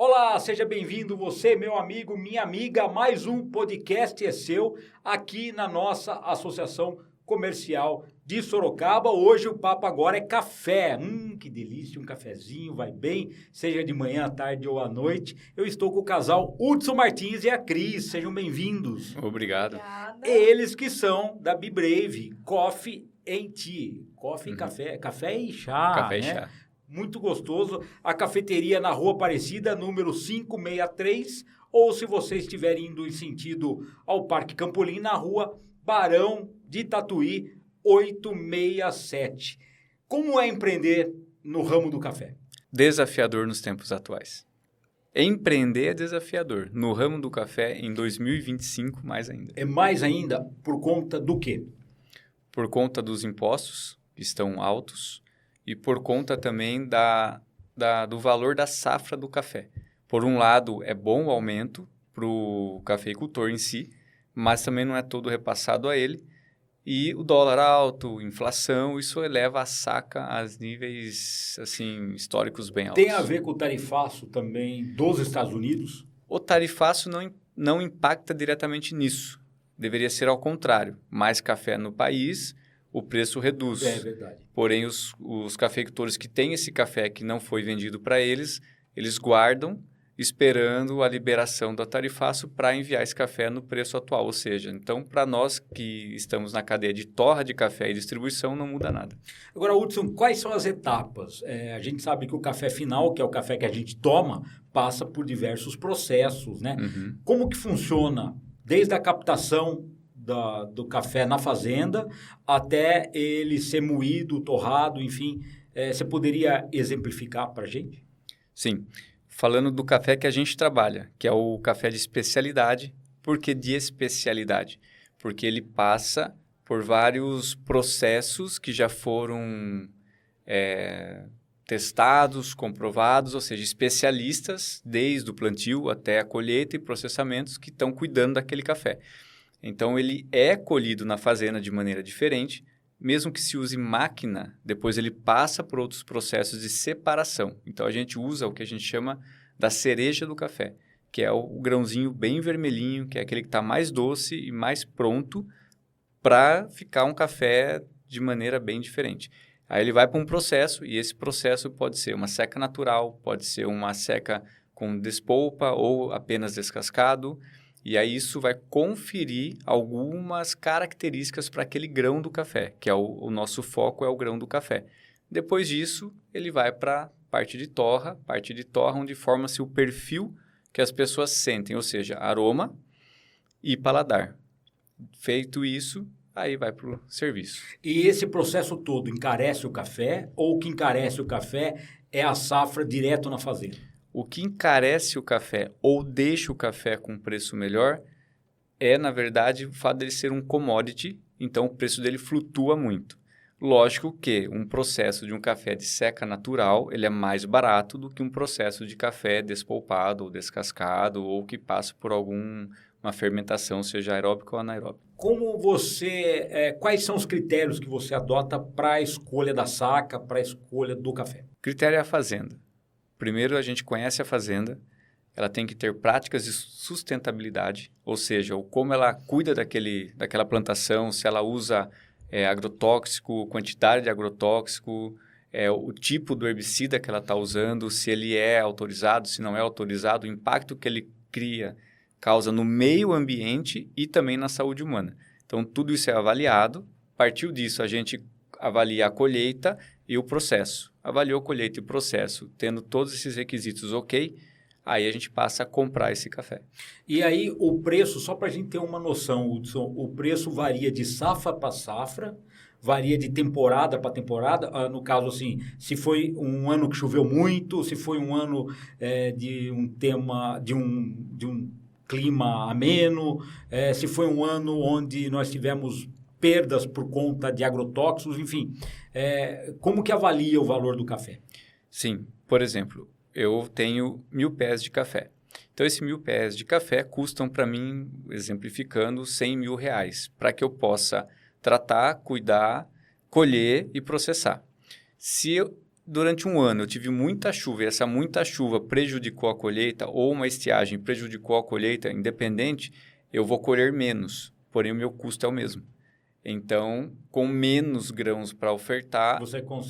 Olá, seja bem-vindo você, meu amigo, minha amiga, mais um podcast é seu aqui na nossa Associação Comercial de Sorocaba. Hoje o papo agora é café. Que delícia, um cafezinho, vai bem, seja de manhã, à tarde ou à noite. Eu estou com o casal Hudson Martins e a Cris, sejam bem-vindos. Obrigado. Obrigada. Eles que são da Be Brave, Coffee and Tea, coffee e café e chá, Café e né? chá. Muito gostoso. A cafeteria na Rua Aparecida, número 563, ou se você estiver indo em sentido ao Parque Campolim, na Rua Barão de Tatuí, 867. Como é empreender no ramo do café? Desafiador nos tempos atuais. Empreender é desafiador. No ramo do café, em 2025, mais ainda. É mais ainda por conta do quê? Por conta dos impostos, que estão altos, e por conta também do valor da safra do café. Por um lado, é bom o aumento para o cafeicultor em si, mas também não é todo repassado a ele. E o dólar alto, inflação, isso eleva a saca a níveis assim, históricos bem altos. Tem a ver com o tarifaço também dos Estados Unidos? O tarifaço não impacta diretamente nisso. Deveria ser ao contrário. Mais café no país, o preço reduz. É verdade. Porém, os cafeicultores que têm esse café que não foi vendido para eles, eles guardam esperando a liberação do tarifaço para enviar esse café no preço atual. Ou seja, então, para nós que estamos na cadeia de torra de café e distribuição, não muda nada. Agora, Hudson, quais são as etapas? A gente sabe que o café final, que é o café que a gente toma, passa por diversos processos, né? Como que funciona desde a captação do café na fazenda até ele ser moído, torrado, enfim. Você poderia exemplificar para a gente? Sim. Falando do café que a gente trabalha, que é o café de especialidade. Por que de especialidade? Porque ele passa por vários processos que já foram testados, comprovados, ou seja, especialistas, desde o plantio até a colheita e processamentos que estão cuidando daquele café. Então, ele é colhido na fazenda de maneira diferente, mesmo que se use máquina, depois ele passa por outros processos de separação. Então, a gente usa o que a gente chama da cereja do café, que é o grãozinho bem vermelhinho, que é aquele que está mais doce e mais pronto para ficar um café de maneira bem diferente. Aí ele vai para um processo, e esse processo pode ser uma seca natural, pode ser uma seca com despolpa ou apenas descascado. E aí isso vai conferir algumas características para aquele grão do café, que é o nosso foco é o grão do café. Depois disso, ele vai para a parte de torra onde forma-se o perfil que as pessoas sentem, ou seja, aroma e paladar. Feito isso, aí vai para o serviço. E esse processo todo encarece o café ou o que encarece o café é a safra direto na fazenda? O que encarece o café ou deixa o café com preço melhor é, na verdade, o fato dele ser um commodity, então o preço dele flutua muito. Lógico que um processo de um café de seca natural, ele é mais barato do que um processo de café despolpado ou descascado ou que passa por algum uma fermentação, seja aeróbica ou anaeróbica. Quais são os critérios que você adota para a escolha da saca, para a escolha do café? O critério é a fazenda. Primeiro, a gente conhece a fazenda, ela tem que ter práticas de sustentabilidade, ou seja, como ela cuida daquela plantação, se ela usa agrotóxico, quantidade de agrotóxico, o tipo do herbicida que ela está usando, se ele é autorizado, se não é autorizado, o impacto que ele causa no meio ambiente e também na saúde humana. Então, tudo isso é avaliado. A partir disso, a gente avalia a colheita e o processo. Avaliou a colheita e o processo, tendo todos esses requisitos ok, aí a gente passa a comprar esse café. E aí, o preço, só para a gente ter uma noção, Hudson, o preço varia de safra para safra, varia de temporada para temporada. No caso, assim, se foi um ano que choveu muito, se foi um ano de um clima ameno, se foi um ano onde nós tivemos perdas por conta de agrotóxicos, enfim. Como que avalia o valor do café? Sim, por exemplo, eu tenho 1.000 pés de café. Então, esses 1.000 pés de café custam para mim, exemplificando, R$100.000, para que eu possa tratar, cuidar, colher e processar. Se durante um ano eu tive muita chuva e essa muita chuva prejudicou a colheita ou uma estiagem prejudicou a colheita, independente, eu vou colher menos, porém o meu custo é o mesmo. Então, com menos grãos para ofertar,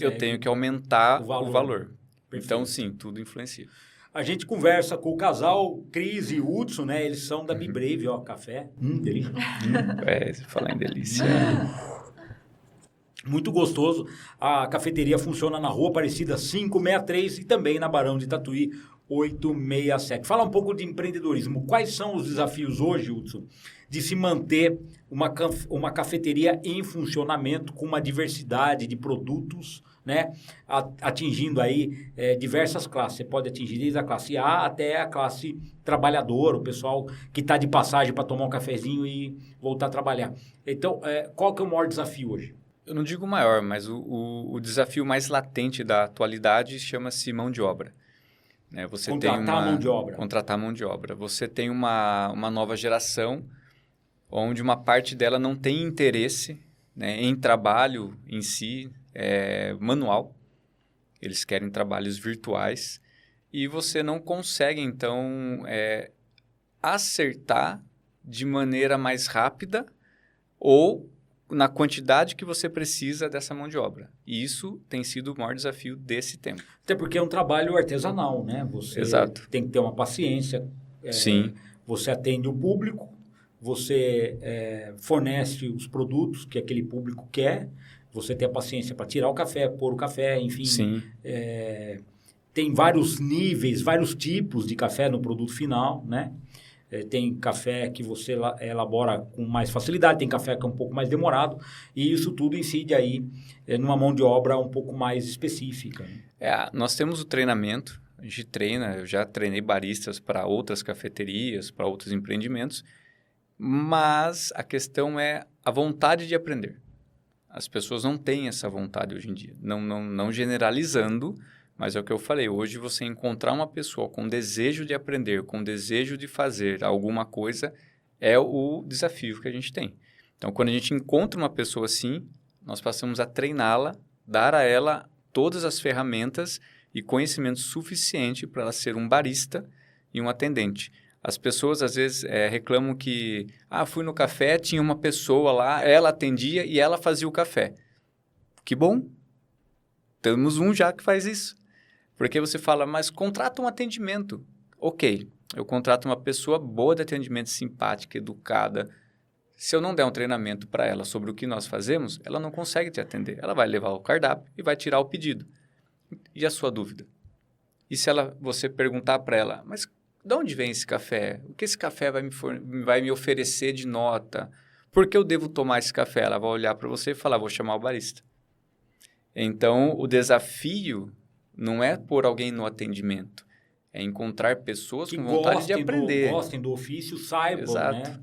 eu tenho que aumentar o valor. Então, sim, tudo influencia. A gente conversa com o casal Cris e Hudson, né? Eles são da Be Brave, ó, café. Delícia. Se falar em delícia. Muito gostoso. A cafeteria funciona na Rua Aparecida 563 e também na Barão de Tatuí 867. Fala um pouco de empreendedorismo. Quais são os desafios hoje, Hudson, de se manter uma cafeteria em funcionamento com uma diversidade de produtos, né? Atingindo aí diversas classes. Você pode atingir desde a classe A até a classe trabalhadora, o pessoal que está de passagem para tomar um cafezinho e voltar a trabalhar. Então, qual que é o maior desafio hoje? Eu não digo maior, mas o desafio mais latente da atualidade chama-se mão de obra. Você contratar mão de obra. Contratar mão de obra. Você tem uma nova geração onde uma parte dela não tem interesse, né, em trabalho em si, manual. Eles querem trabalhos virtuais e você não consegue, então, acertar de maneira mais rápida ou na quantidade que você precisa dessa mão de obra. E isso tem sido o maior desafio desse tempo. Até porque é um trabalho artesanal, né? Você Exato. Tem que ter uma paciência. Sim. Você atende o público, você fornece os produtos que aquele público quer, você tem a paciência para tirar o café, pôr o café, enfim. Sim. Tem vários níveis, vários tipos de café no produto final, né? Tem café que você elabora com mais facilidade, tem café que é um pouco mais demorado, e isso tudo incide aí numa mão de obra um pouco mais específica. Nós temos o treinamento, a gente treina, eu já treinei baristas para outras cafeterias, para outros empreendimentos, mas a questão é a vontade de aprender. As pessoas não têm essa vontade hoje em dia, não generalizando, mas é o que eu falei, hoje você encontrar uma pessoa com desejo de aprender, com desejo de fazer alguma coisa, é o desafio que a gente tem. Então, quando a gente encontra uma pessoa assim, nós passamos a treiná-la, dar a ela todas as ferramentas e conhecimento suficiente para ela ser um barista e um atendente. As pessoas, às vezes, reclamam que, fui no café, tinha uma pessoa lá, ela atendia e ela fazia o café. Que bom! Temos um já que faz isso. Porque você fala, mas contrata um atendimento. Ok, eu contrato uma pessoa boa de atendimento, simpática, educada. Se eu não der um treinamento para ela sobre o que nós fazemos, ela não consegue te atender. Ela vai levar o cardápio e vai tirar o pedido. E a sua dúvida? E se você perguntar para ela, mas de onde vem esse café? O que esse café vai me oferecer de nota? Por que eu devo tomar esse café? Ela vai olhar para você e falar, vou chamar o barista. Então, o desafio não é pôr alguém no atendimento, é encontrar pessoas com vontade de aprender. Gostem do ofício, saibam, Exato. né?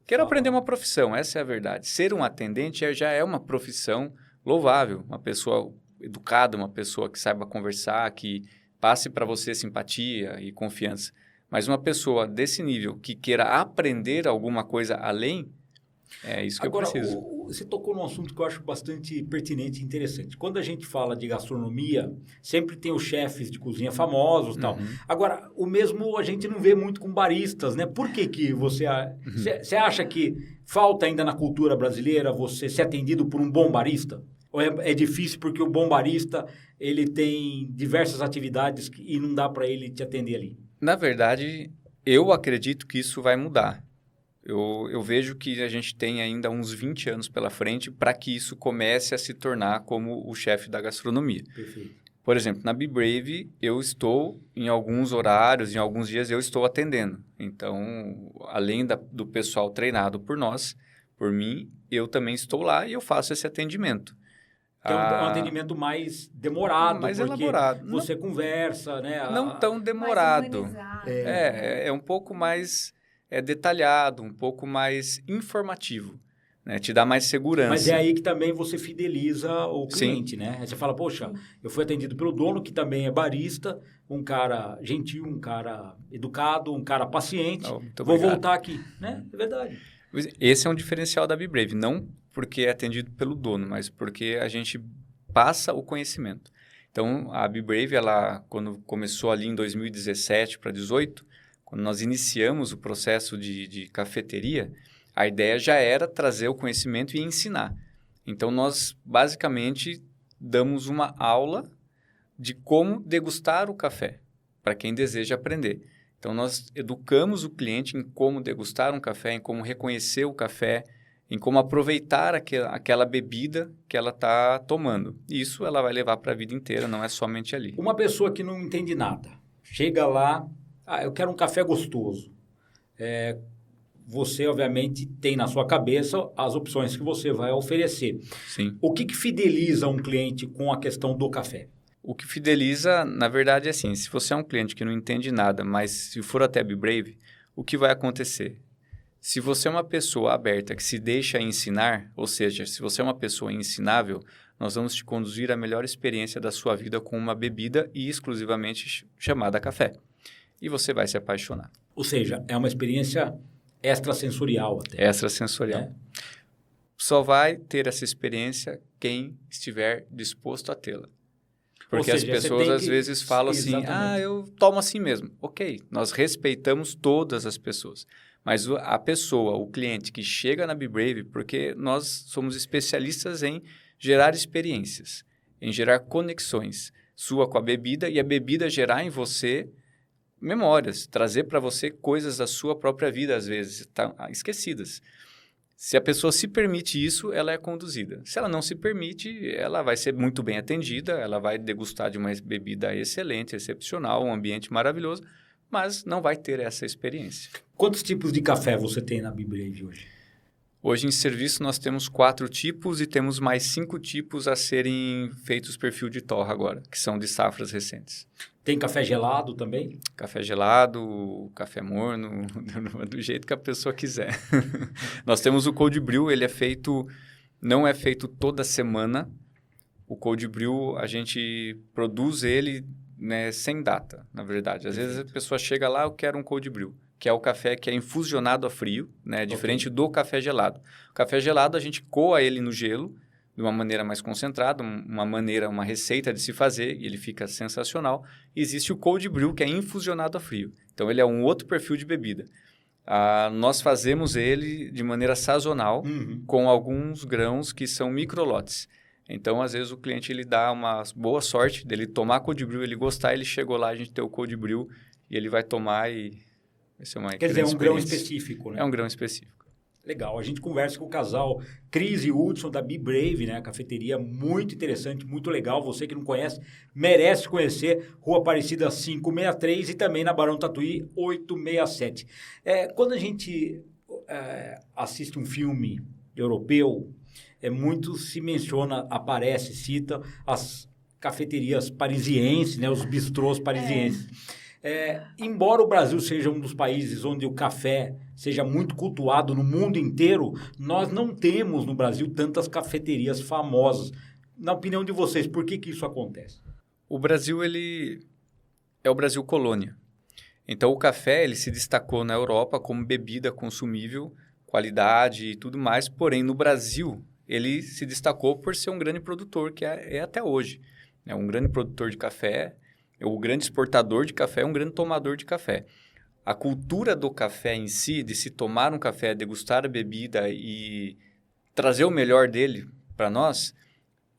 Quero aprender uma profissão, essa é a verdade. Ser um atendente já é uma profissão louvável, uma pessoa educada, uma pessoa que saiba conversar, que passe para você simpatia e confiança. Mas uma pessoa desse nível que queira aprender alguma coisa além, é isso que Agora, eu preciso. você tocou num assunto que eu acho bastante pertinente e interessante. Quando a gente fala de gastronomia, sempre tem os chefes de cozinha famosos e tal. Agora, o mesmo a gente não vê muito com baristas, né? Por que você acha que falta ainda na cultura brasileira você ser atendido por um bom barista? Ou é difícil porque o bom barista, ele tem diversas atividades e não dá para ele te atender ali? Na verdade, eu acredito que isso vai mudar. Eu vejo que a gente tem ainda uns 20 anos pela frente para que isso comece a se tornar como o chefe da gastronomia. Perfeito. Por exemplo, na Be Brave, eu estou, em alguns horários, em alguns dias, eu estou atendendo. Então, além do pessoal treinado por nós, por mim, eu também estou lá e eu faço esse atendimento. Que é um atendimento mais demorado, mais porque elaborado. você conversa, né? Não tão demorado. É um pouco mais detalhado, um pouco mais informativo, né? Te dá mais segurança. Mas é aí que também você fideliza o Sim. cliente, né? Aí você fala, poxa, eu fui atendido pelo dono, que também é barista, um cara gentil, um cara educado, um cara paciente. Muito Vou obrigado. voltar aqui, né? É verdade. Esse é um diferencial da Be Brave, não porque é atendido pelo dono, mas porque a gente passa o conhecimento. Então, a Be Brave, ela, quando começou ali em 2017 para 2018, quando nós iniciamos o processo de cafeteria, a ideia já era trazer o conhecimento e ensinar. Então, nós basicamente damos uma aula de como degustar o café, para quem deseja aprender. Então, nós educamos o cliente em como degustar um café, em como reconhecer o café, em como aproveitar aquela bebida que ela está tomando. Isso ela vai levar para a vida inteira, não é somente ali. Uma pessoa que não entende nada, chega lá, eu quero um café gostoso. Você, obviamente, tem na sua cabeça as opções que você vai oferecer. Sim. O que fideliza um cliente com a questão do café? O que fideliza, na verdade, é assim, se você é um cliente que não entende nada, mas se for até a Be Brave, o que vai acontecer? Se você é uma pessoa aberta que se deixa ensinar, ou seja, se você é uma pessoa ensinável, nós vamos te conduzir à melhor experiência da sua vida com uma bebida e exclusivamente chamada café. E você vai se apaixonar. Ou seja, é uma experiência extrasensorial até. Extrasensorial. Só vai ter essa experiência quem estiver disposto a tê-la. Porque Ou seja, as pessoas às vezes falam Exatamente. assim, eu tomo assim mesmo. Ok, nós respeitamos todas as pessoas. Mas a pessoa, o cliente que chega na Be Brave, porque nós somos especialistas em gerar experiências, em gerar conexões sua com a bebida e a bebida gerar em você memórias, trazer para você coisas da sua própria vida, às vezes, esquecidas. Se a pessoa se permite isso, ela é conduzida. Se ela não se permite, ela vai ser muito bem atendida, ela vai degustar de uma bebida excelente, excepcional, um ambiente maravilhoso, mas não vai ter essa experiência. Quantos tipos de café você tem na Be Brave hoje? Hoje, em serviço, nós temos 4 tipos e temos mais 5 tipos a serem feitos perfil de torra agora, que são de safras recentes. Tem café gelado também? Café gelado, café morno, do jeito que a pessoa quiser. Nós temos o cold brew, ele não é feito toda semana. O cold brew, a gente produz ele, né, sem data, na verdade. Às vezes a pessoa chega lá, eu quero um cold brew, que é o café que é infusionado a frio, né, diferente do café gelado. O café gelado, a gente coa ele no gelo, de uma maneira mais concentrada, uma receita de se fazer, e ele fica sensacional. E existe o cold brew, que é infusionado a frio. Então, ele é um outro perfil de bebida. Nós fazemos ele de maneira sazonal, com alguns grãos que são microlotes. Então, às vezes, o cliente ele dá uma boa sorte dele tomar cold brew, ele gostar, ele chegou lá, a gente tem o cold brew, e ele vai tomar e vai ser uma Quer dizer, é um grão experiência. específico, né? É um grão específico. Legal, a gente conversa com o casal Cris e Hudson da Be Brave, né? Cafeteria muito interessante, muito legal. Você que não conhece, merece conhecer. Rua Aparecida 563 e também na Barão Tatuí 867. Quando a gente assiste um filme europeu, muito se menciona, aparece, cita as cafeterias parisienses, né? Os bistrôs parisienses. Embora o Brasil seja um dos países onde o café seja muito cultuado no mundo inteiro, nós não temos no Brasil tantas cafeterias famosas. Na opinião de vocês, por que isso acontece? O Brasil, ele é o Brasil colônia. Então, o café ele se destacou na Europa como bebida consumível, qualidade e tudo mais, porém, no Brasil, ele se destacou por ser um grande produtor, que é até hoje. É um grande produtor de café, é um grande exportador de café, um grande tomador de café. A cultura do café em si, de se tomar um café, degustar a bebida e trazer o melhor dele para nós,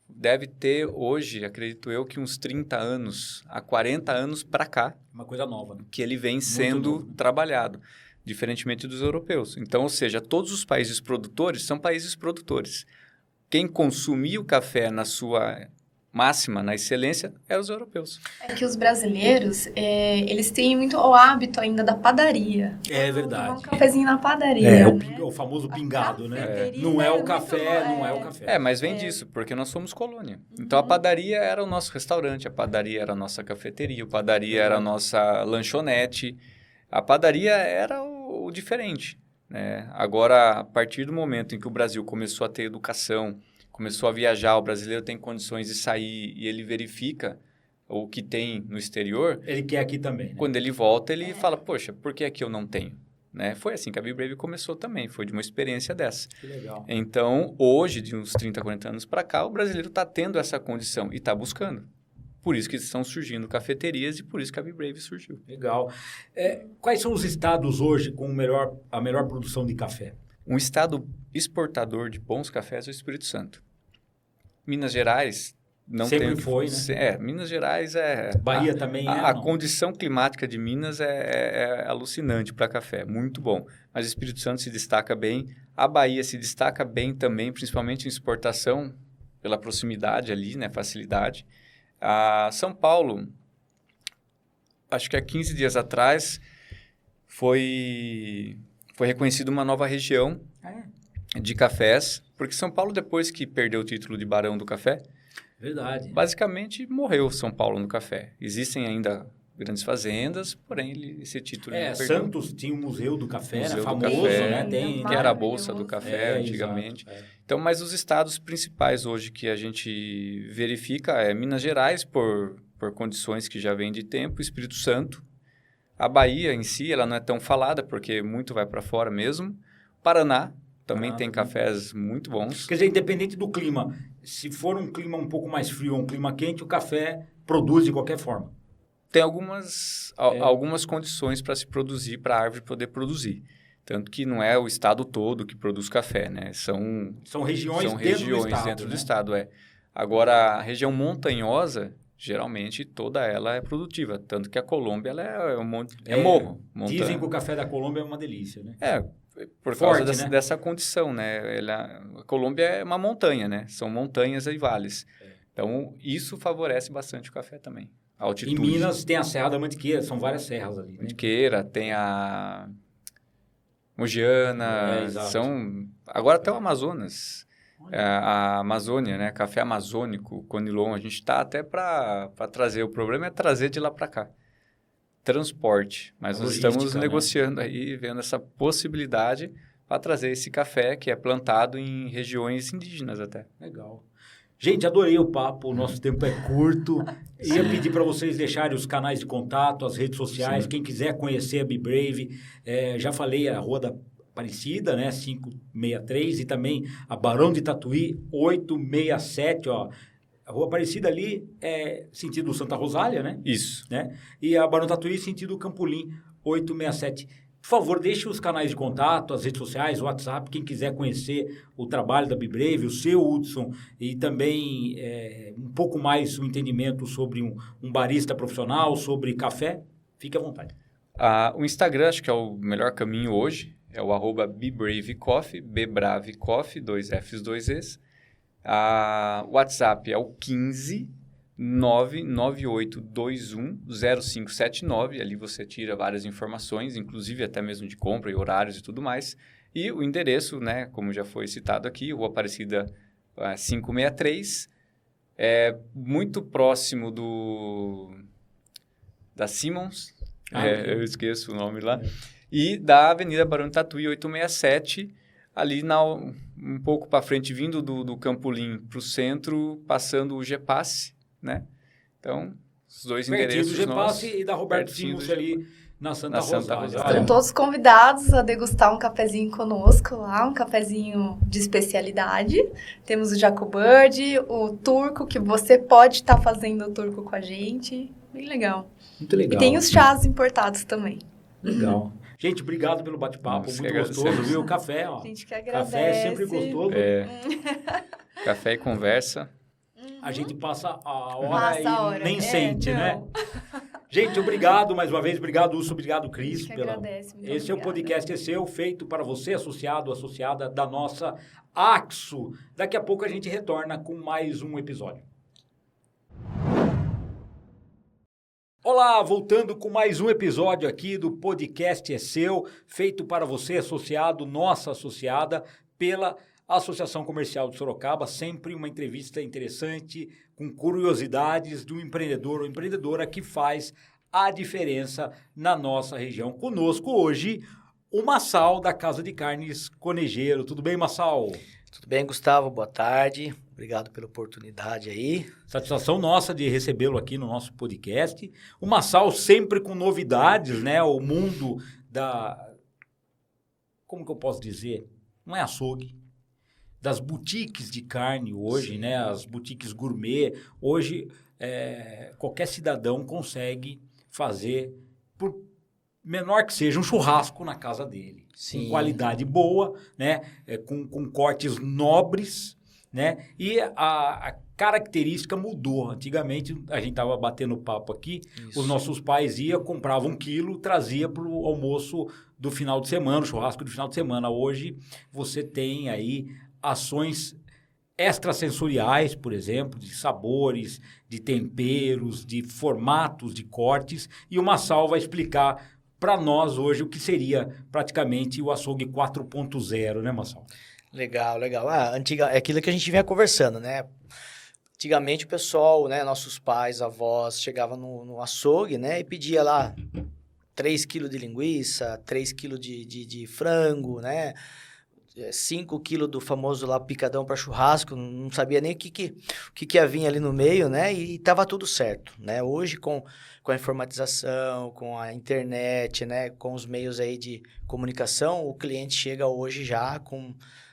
deve ter hoje, acredito eu, que uns 30 anos, a 40 anos para cá. Uma coisa nova, né? Que ele vem sendo trabalhado, diferentemente dos europeus. Então, ou seja, todos os países produtores são países produtores. Quem consumia o café na sua máxima, na excelência, eram os europeus. É que os brasileiros, eles têm muito o hábito ainda da padaria. É verdade. Tomar um cafezinho na padaria, o famoso pingado, né? cafeteria Não é o muito café, não é o café. Mas vem disso, porque nós somos colônia. Então, a padaria era o nosso restaurante, a padaria era a nossa cafeteria, a padaria era a nossa lanchonete. A padaria era o diferente, né? Agora, a partir do momento em que o Brasil começou a ter educação, começou a viajar, o brasileiro tem condições de sair e ele verifica o que tem no exterior. Ele quer aqui também, né? Quando ele volta, ele fala, poxa, por que aqui eu não tenho? Né? Foi assim que a BeBrave começou também, foi de uma experiência dessa. Que legal. Então, hoje, de uns 30, 40 anos para cá, o brasileiro está tendo essa condição e está buscando. Por isso que estão surgindo cafeterias e por isso que a BeBrave surgiu. Legal. Quais são os estados hoje com a melhor produção de café? Um estado exportador de bons cafés é o Espírito Santo. Minas Gerais não Sempre tem... foi, né? Minas Gerais é... Bahia também A não? condição climática de Minas é alucinante para café, muito bom. Mas o Espírito Santo se destaca bem. A Bahia se destaca bem também, principalmente em exportação, pela proximidade ali, né? Facilidade. A São Paulo, acho que há 15 dias atrás, foi reconhecida uma nova região de cafés, porque São Paulo, depois que perdeu o título de Barão do Café, verdade, basicamente morreu São Paulo no café. Existem ainda grandes fazendas, porém esse título ele perdeu. Santos tinha o Museu do Café, Museu né? do Famoso, Café, né? Que era a Bolsa do Café antigamente. Exato, Então, mas os estados principais hoje que a gente verifica é Minas Gerais, por condições que já vêm de tempo, Espírito Santo. A Bahia em si, ela não é tão falada, porque muito vai para fora mesmo. Paraná também tem cafés muito bons. Quer dizer, independente do clima, se for um clima um pouco mais frio ou um clima quente, o café produz de qualquer forma. Tem algumas condições para se produzir, para a árvore poder produzir. Tanto que não é o estado todo que produz café, né? São regiões dentro do estado. Agora, a região montanhosa, geralmente, toda ela é produtiva. Tanto que a Colômbia ela é morro. Dizem que o café da Colômbia é uma delícia, né? Por causa dessa condição, né? A Colômbia é uma montanha, né? São montanhas e vales. Então, isso favorece bastante o café também. A altitude. Em Minas tem a Serra da Mantiqueira, são várias serras ali. Né? Mantiqueira, tem a Mogiana, agora até o Amazonas. A Amazônia, né? Café amazônico, Conilon, a gente está até para trazer. O problema é trazer de lá para cá. Transporte. Mas nós estamos negociando aí, vendo essa possibilidade para trazer esse café que é plantado em regiões indígenas até. Legal. Gente, adorei o papo, o nosso tempo é curto. Ia pedir para vocês deixarem os canais de contato, as redes sociais, quem quiser conhecer a BeBrave. Já falei a Rua da Aparecida, né, 563, e também a Barão de Tatuí, 867, ó. A Rua Aparecida ali é sentido Santa Rosália, né? Isso. Né? E a Barão de Tatuí, sentido Campolim, 867. Por favor, deixe os canais de contato, as redes sociais, o WhatsApp, quem quiser conhecer o trabalho da BeBrave, o seu Hudson, e também um pouco mais o entendimento sobre um barista profissional, sobre café, fique à vontade. O Instagram, acho que é o melhor caminho hoje, é o @BeBraveCoffee, BeBraveCoffee, 2 Fs, 2 Es. O WhatsApp é o 15 998210579, ali você tira várias informações, inclusive até mesmo de compra e horários e tudo mais. E o endereço, né, como já foi citado aqui, Rua Aparecida 563, é muito próximo da Simmons, eu esqueço o nome lá, e da Avenida Barão de Tatuí 867, ali um pouco para frente, vindo do Campolim para o centro, passando o GPasse, né? Então, os dois endereços do GPasse e da Roberto Simmons ali, na Santa Na Santa Rosália. Rosália. Estão todos convidados a degustar um cafezinho conosco lá, um cafezinho de especialidade. Temos o Jacobird, o turco, que você pode estar fazendo o turco com a gente. Bem legal. Muito legal. E tem os chás importados também. Legal. Gente, obrigado pelo bate-papo, Nós muito que gostoso, agradecemos. viu? Café, ó. A gente que agradece. Café é sempre gostoso. Café e conversa. A gente passa a hora Passa e a hora. nem sente, não. né? Gente, obrigado mais uma vez. Obrigado, Urso. Obrigado, A Cris. gente que agradece. Muito Esse é o obrigada. podcast É Seu, feito para você, associado, associada da nossa Axo. Daqui a pouco a gente retorna com mais um episódio. Olá, voltando com mais um episódio aqui do podcast É Seu, feito para você, associado, nossa associada, pela Associação Comercial de Sorocaba. Sempre uma entrevista interessante, com curiosidades do empreendedor ou empreendedora que faz a diferença na nossa região. Conosco hoje, o Massal da Casa de Carnes Conejeiro. Tudo bem, Massal? Tudo bem, Gustavo? Boa tarde. Obrigado pela oportunidade aí. Satisfação nossa de recebê-lo aqui no nosso podcast. O Massal sempre com novidades, né? O mundo da... Como que eu posso dizer? Não é açougue. Das boutiques de carne hoje, Sim. né? As boutiques gourmet. Hoje, qualquer cidadão consegue fazer, por menor que seja, um churrasco na casa dele. Sim. Com qualidade boa, né? Com cortes nobres, né? E a característica mudou. Antigamente, a gente estava batendo papo aqui, Isso. os nossos pais compravam 1 quilo, trazia para o almoço do final de semana, o churrasco do final de semana. Hoje, você tem aí ações extrasensoriais, por exemplo, de sabores, de temperos, de formatos de cortes, e o Massal vai explicar para nós hoje o que seria praticamente o açougue 4.0, né, Massal? Legal, legal. É aquilo que a gente vinha conversando, né? Antigamente o pessoal, né, nossos pais, avós, chegavam no açougue, né, e pedia lá 3 quilos de linguiça, 3 quilos de frango, né? 5 quilos do famoso lá picadão para churrasco, não sabia nem o que ia vir ali no meio, né? E tava tudo certo, né? Hoje com a informatização, com a internet, né? Com os meios aí de comunicação, o cliente chega hoje já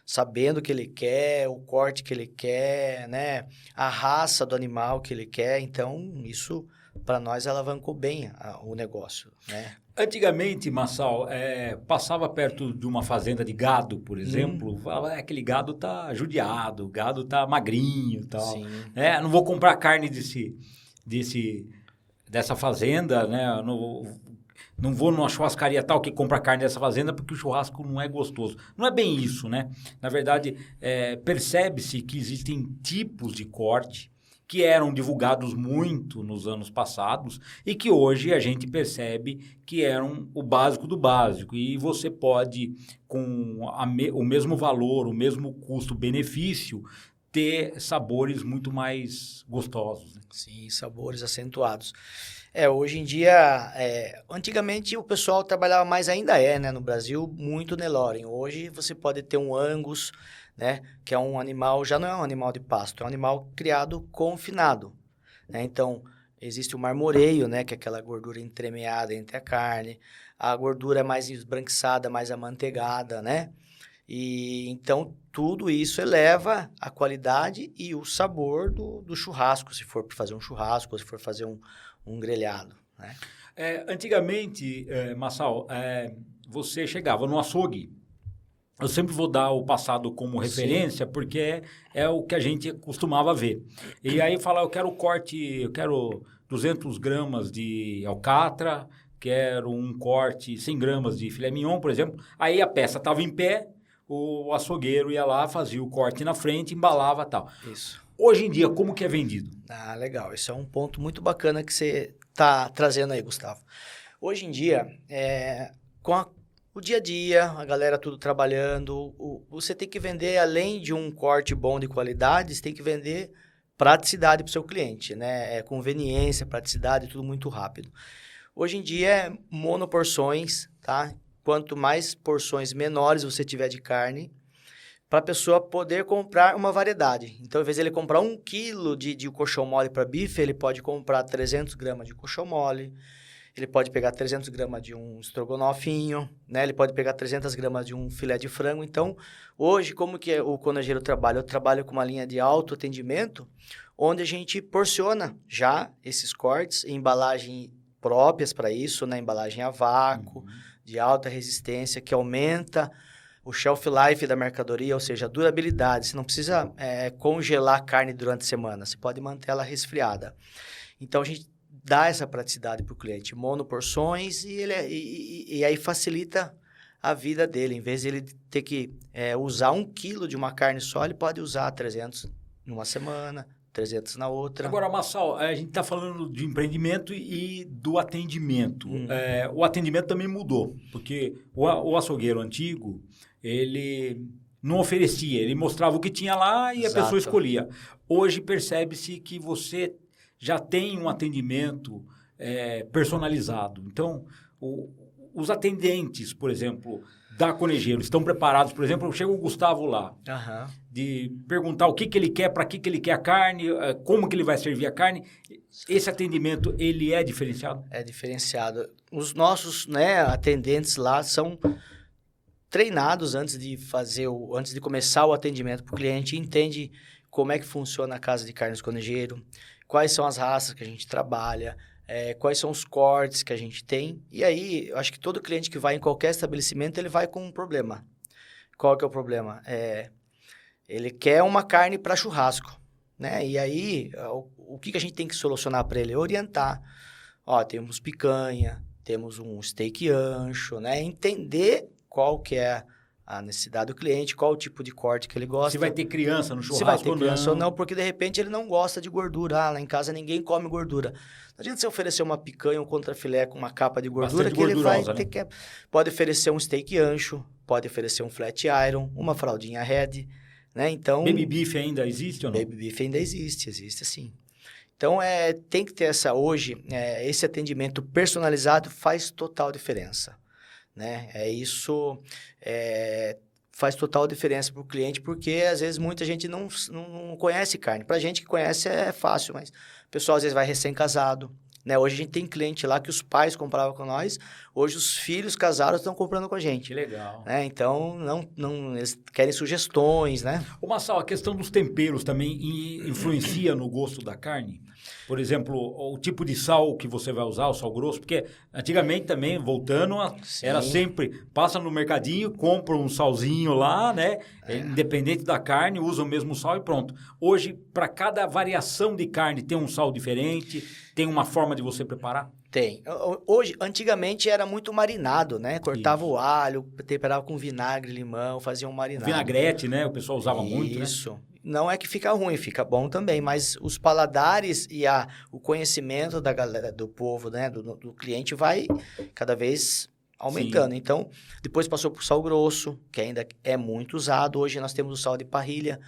sabendo o que ele quer, o corte que ele quer, né? A raça do animal que ele quer. Então, isso para nós alavancou bem o negócio, né? Antigamente, Massal, passava perto de uma fazenda de gado, por exemplo, falava, aquele gado tá judiado, o gado tá magrinho e tal. Sim. Não vou comprar carne dessa fazenda, né? Não vou numa churrascaria tal que compra carne dessa fazenda porque o churrasco não é gostoso. Não é bem isso, né? Na verdade, percebe-se que existem tipos de corte que eram divulgados muito nos anos passados e que hoje a gente percebe que eram o básico do básico. E você pode, com o mesmo valor, o mesmo custo-benefício, ter sabores muito mais gostosos, né? Sim, sabores acentuados. Hoje em dia, antigamente o pessoal trabalhava mais, ainda né, no Brasil, muito Nelore. Hoje você pode ter um Angus, né, que é um animal, já não é um animal de pasto, é um animal criado confinado, né? Então, existe o marmoreio, né, que é aquela gordura entremeada entre a carne, a gordura é mais esbranquiçada, mais amanteigada, né? E então tudo isso eleva a qualidade e o sabor do churrasco, se for fazer um churrasco ou se for fazer um grelhado, né? Antigamente, Massal, você chegava no açougue. Eu sempre vou dar o passado como referência, porque é o que a gente costumava ver. E aí fala, eu quero 200 gramas de alcatra, quero um corte 100 gramas de filé mignon, por exemplo. Aí a peça estava em pé, o açougueiro ia lá, fazia o corte na frente, embalava e tal. Isso. Hoje em dia, como que é vendido? Legal. Esse é um ponto muito bacana que você está trazendo aí, Gustavo. Hoje em dia, com o dia a dia, a galera tudo trabalhando, você tem que vender, além de um corte bom de qualidade, você tem que vender praticidade para o seu cliente, né? Conveniência, praticidade, tudo muito rápido. Hoje em dia é monoporções, tá? Quanto mais porções menores você tiver de carne, para a pessoa poder comprar uma variedade. Então, ao invés de ele comprar 1 quilo de colchão mole para bife, ele pode comprar 300 gramas de colchão mole. ele pode pegar 300 gramas de um estrogonofinho, né? Ele pode pegar 300 gramas de um filé de frango. Então, hoje, como que o Conageiro trabalha? Eu trabalho com uma linha de autoatendimento, onde a gente porciona já esses cortes em embalagem próprias para isso, na embalagem a vácuo, de alta resistência, que aumenta o shelf life da mercadoria, ou seja, a durabilidade. Você não precisa congelar a carne durante a semana, você pode manter ela resfriada. Então, a gente dá essa praticidade para o cliente, monoporções, e aí facilita a vida dele. Em vez de ele ter que usar 1 quilo de uma carne só, ele pode usar 300 numa semana, 300 na outra. Agora, Marçal, a gente está falando de empreendimento e do atendimento. O atendimento também mudou, porque o açougueiro antigo, ele não oferecia, ele mostrava o que tinha lá e a pessoa escolhia. Hoje percebe-se que você já tem um atendimento personalizado. Então, os atendentes, por exemplo, da Conageiro, estão preparados? Por exemplo, chega o Gustavo lá, de perguntar o que ele quer, para que ele quer a carne, como que ele vai servir a carne. Esse atendimento, ele é diferenciado? É diferenciado. Os nossos, atendentes lá são treinados antes de começar o atendimento para o cliente, entende como é que funciona a casa de carnes Conageiro, quais são as raças que a gente trabalha, quais são os cortes que a gente tem. E aí, eu acho que todo cliente que vai em qualquer estabelecimento, ele vai com um problema. Qual que é o problema? Ele quer uma carne para churrasco, né? E aí, o que a gente tem que solucionar para ele? Orientar. Ó, temos picanha, temos um steak ancho, né? Entender qual que é a necessidade do cliente, qual o tipo de corte que ele gosta. Se vai ter criança no churrasco Se vai ter criança ou não, porque de repente ele não gosta de gordura. Lá em casa ninguém come gordura. Não adianta você oferecer uma picanha, um contrafilé com uma capa de gordura, bastante que ele vai gordurosa, ter que... Pode oferecer um steak ancho, pode oferecer um flat iron, uma fraldinha red, né? Então... Baby beef ainda existe ou não? Baby beef ainda existe sim. Então, tem que ter esse atendimento personalizado faz total diferença, né? Isso faz total diferença para o cliente, porque às vezes muita gente não conhece carne. Para gente que conhece é fácil, mas o pessoal às vezes vai recém-casado, né? Hoje a gente tem cliente lá que os pais compravam com nós, hoje os filhos casados estão comprando com a gente. Que legal. Né? Então, eles querem sugestões, né? Ô, Marçal, a questão dos temperos também influencia no gosto da carne? Por exemplo, o tipo de sal que você vai usar, o sal grosso, porque antigamente também, voltando, era sempre, passa no mercadinho, compra um salzinho lá, né? Independente da carne, usa o mesmo sal e pronto. Hoje, para cada variação de carne, tem um sal diferente, tem uma forma de você preparar? Tem. Antigamente era muito marinado, né? Cortava o alho, temperava com vinagre, limão, fazia um marinado. Vinagrete, né? O pessoal usava muito, né? Isso. Não é que fica ruim, fica bom também, mas os paladares e o conhecimento da galera, do povo, né? Do cliente vai cada vez aumentando. Sim. Então, depois passou para o sal grosso, que ainda é muito usado. Hoje nós temos o sal de parrilha,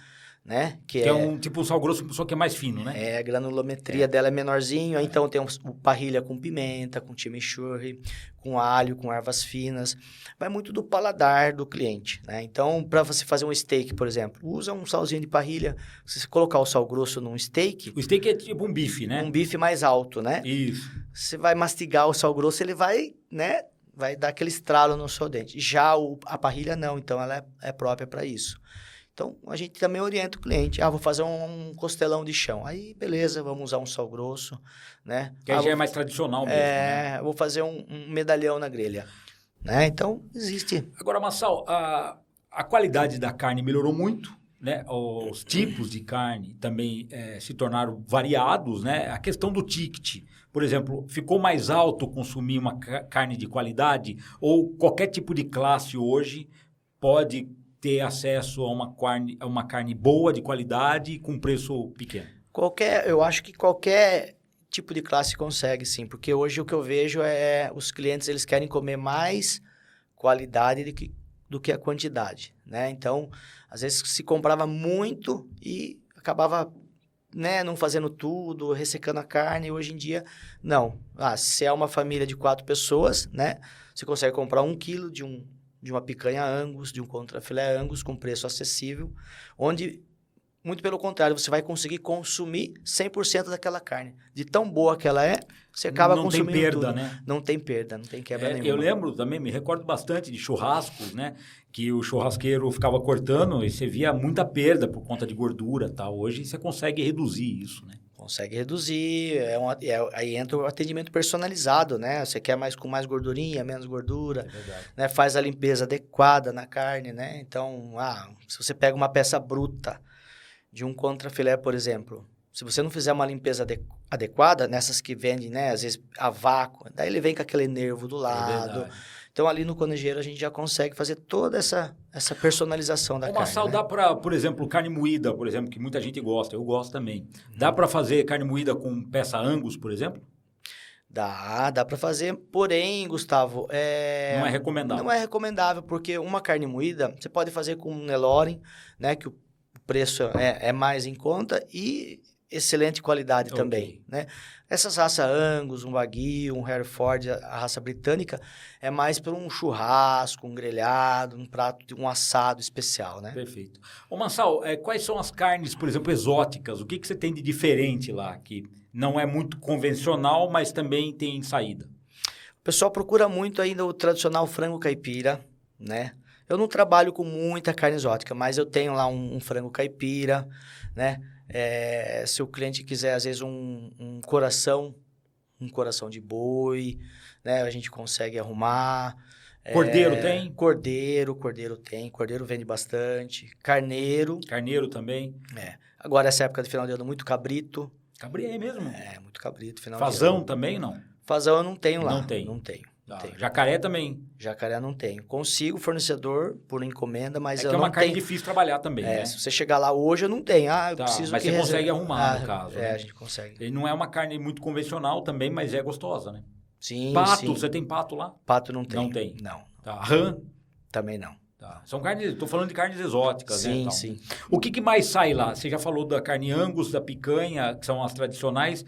né? Que é um tipo um sal grosso, só que é mais fino, né? A granulometria dela é menorzinho. Então, tem o parrilha com pimenta, com chimichurri, com alho, com ervas finas. Vai muito do paladar do cliente, né? Então, para você fazer um steak, por exemplo, usa um salzinho de parrilha. Se você colocar o sal grosso num steak... O steak é tipo um bife, né? Um bife mais alto, né? Isso. Você vai mastigar o sal grosso, ele vai, né? Vai dar aquele estralo no seu dente. Já a parrilha não, então ela é própria para isso. Então, a gente também orienta o cliente. Vou fazer um costelão de chão. Aí, beleza, vamos usar um sal grosso, né? Que aí já é mais tradicional mesmo, né? Vou fazer um medalhão na grelha, né? Então, existe. Agora, Marçal, a qualidade da carne melhorou muito, né? Os tipos de carne também se tornaram variados, né? A questão do ticket, por exemplo, ficou mais alto consumir uma carne de qualidade ou qualquer tipo de classe hoje pode ter acesso a uma carne boa, de qualidade, com preço pequeno? Eu acho que qualquer tipo de classe consegue, sim. Porque hoje o que eu vejo os clientes, eles querem comer mais qualidade do que a quantidade, né? Então, às vezes se comprava muito e acabava, né, não fazendo tudo, ressecando a carne. Hoje em dia, não. Se é uma família de 4 pessoas, né? Você consegue comprar 1 quilo de uma picanha Angus, de um contrafilé Angus com preço acessível, onde muito pelo contrário, você vai conseguir consumir 100% daquela carne. De tão boa que ela é, você acaba consumindo tudo. Não tem perda, né? Não tem perda, não tem quebra nenhuma. Eu lembro também, me recordo bastante de churrascos, né? Que o churrasqueiro ficava cortando e você via muita perda por conta de gordura e tal. Hoje você consegue reduzir isso, né? Consegue reduzir, aí entra o atendimento personalizado, né? Você quer com mais gordurinha, menos gordura, né? Faz a limpeza adequada na carne, né? Então, se você pega uma peça bruta de um contrafilé, por exemplo, se você não fizer uma limpeza adequada, nessas que vendem, né? Às vezes a vácuo, daí ele vem com aquele nervo do lado. Então, ali no Conejeiro, a gente já consegue fazer toda essa personalização da carne. Marçal, dá para, por exemplo, carne moída, por exemplo, que muita gente gosta, eu gosto também. Dá para fazer carne moída com peça Angus, por exemplo? Dá para fazer, porém, Gustavo... Não é recomendável. Não é recomendável, porque uma carne moída, você pode fazer com Nelore, né? Que o preço é mais em conta e excelente qualidade também, né? Essas raças Angus, um Wagyu, um Hereford, a raça britânica, é mais para um churrasco, um grelhado, um prato, um assado especial, né? Perfeito. Ô, Marçal, quais são as carnes, por exemplo, exóticas? O que você tem de diferente lá, que não é muito convencional, mas também tem saída? O pessoal procura muito ainda o tradicional frango caipira, né? Eu não trabalho com muita carne exótica, mas eu tenho lá um frango caipira, né? Se o cliente quiser, às vezes, um coração de boi, né? A gente consegue arrumar. Cordeiro tem? Cordeiro tem. Cordeiro vende bastante. Carneiro também? Agora, essa época de final de ano, muito cabrito. Cabrito é mesmo? Muito cabrito. Final Fazão de ano. Também, não? Fazão eu não tenho lá. Não tenho. Não tenho. Jacaré também? Jacaré não tenho. Consigo fornecedor por encomenda, mas eu não tenho. É uma carne difícil de trabalhar também, né? Se você chegar lá hoje, eu não tenho. Eu preciso mas que você consegue arrumar, no caso. A gente consegue. Ele não é uma carne muito convencional também, mas é gostosa, né? Sim, pato, você tem pato lá? Pato não tem. Não tem? Não. Rã? Também não. São carnes, estou falando de carnes exóticas, né? Sim. O que mais sai lá? Você já falou da carne Angus, da picanha, que são as tradicionais.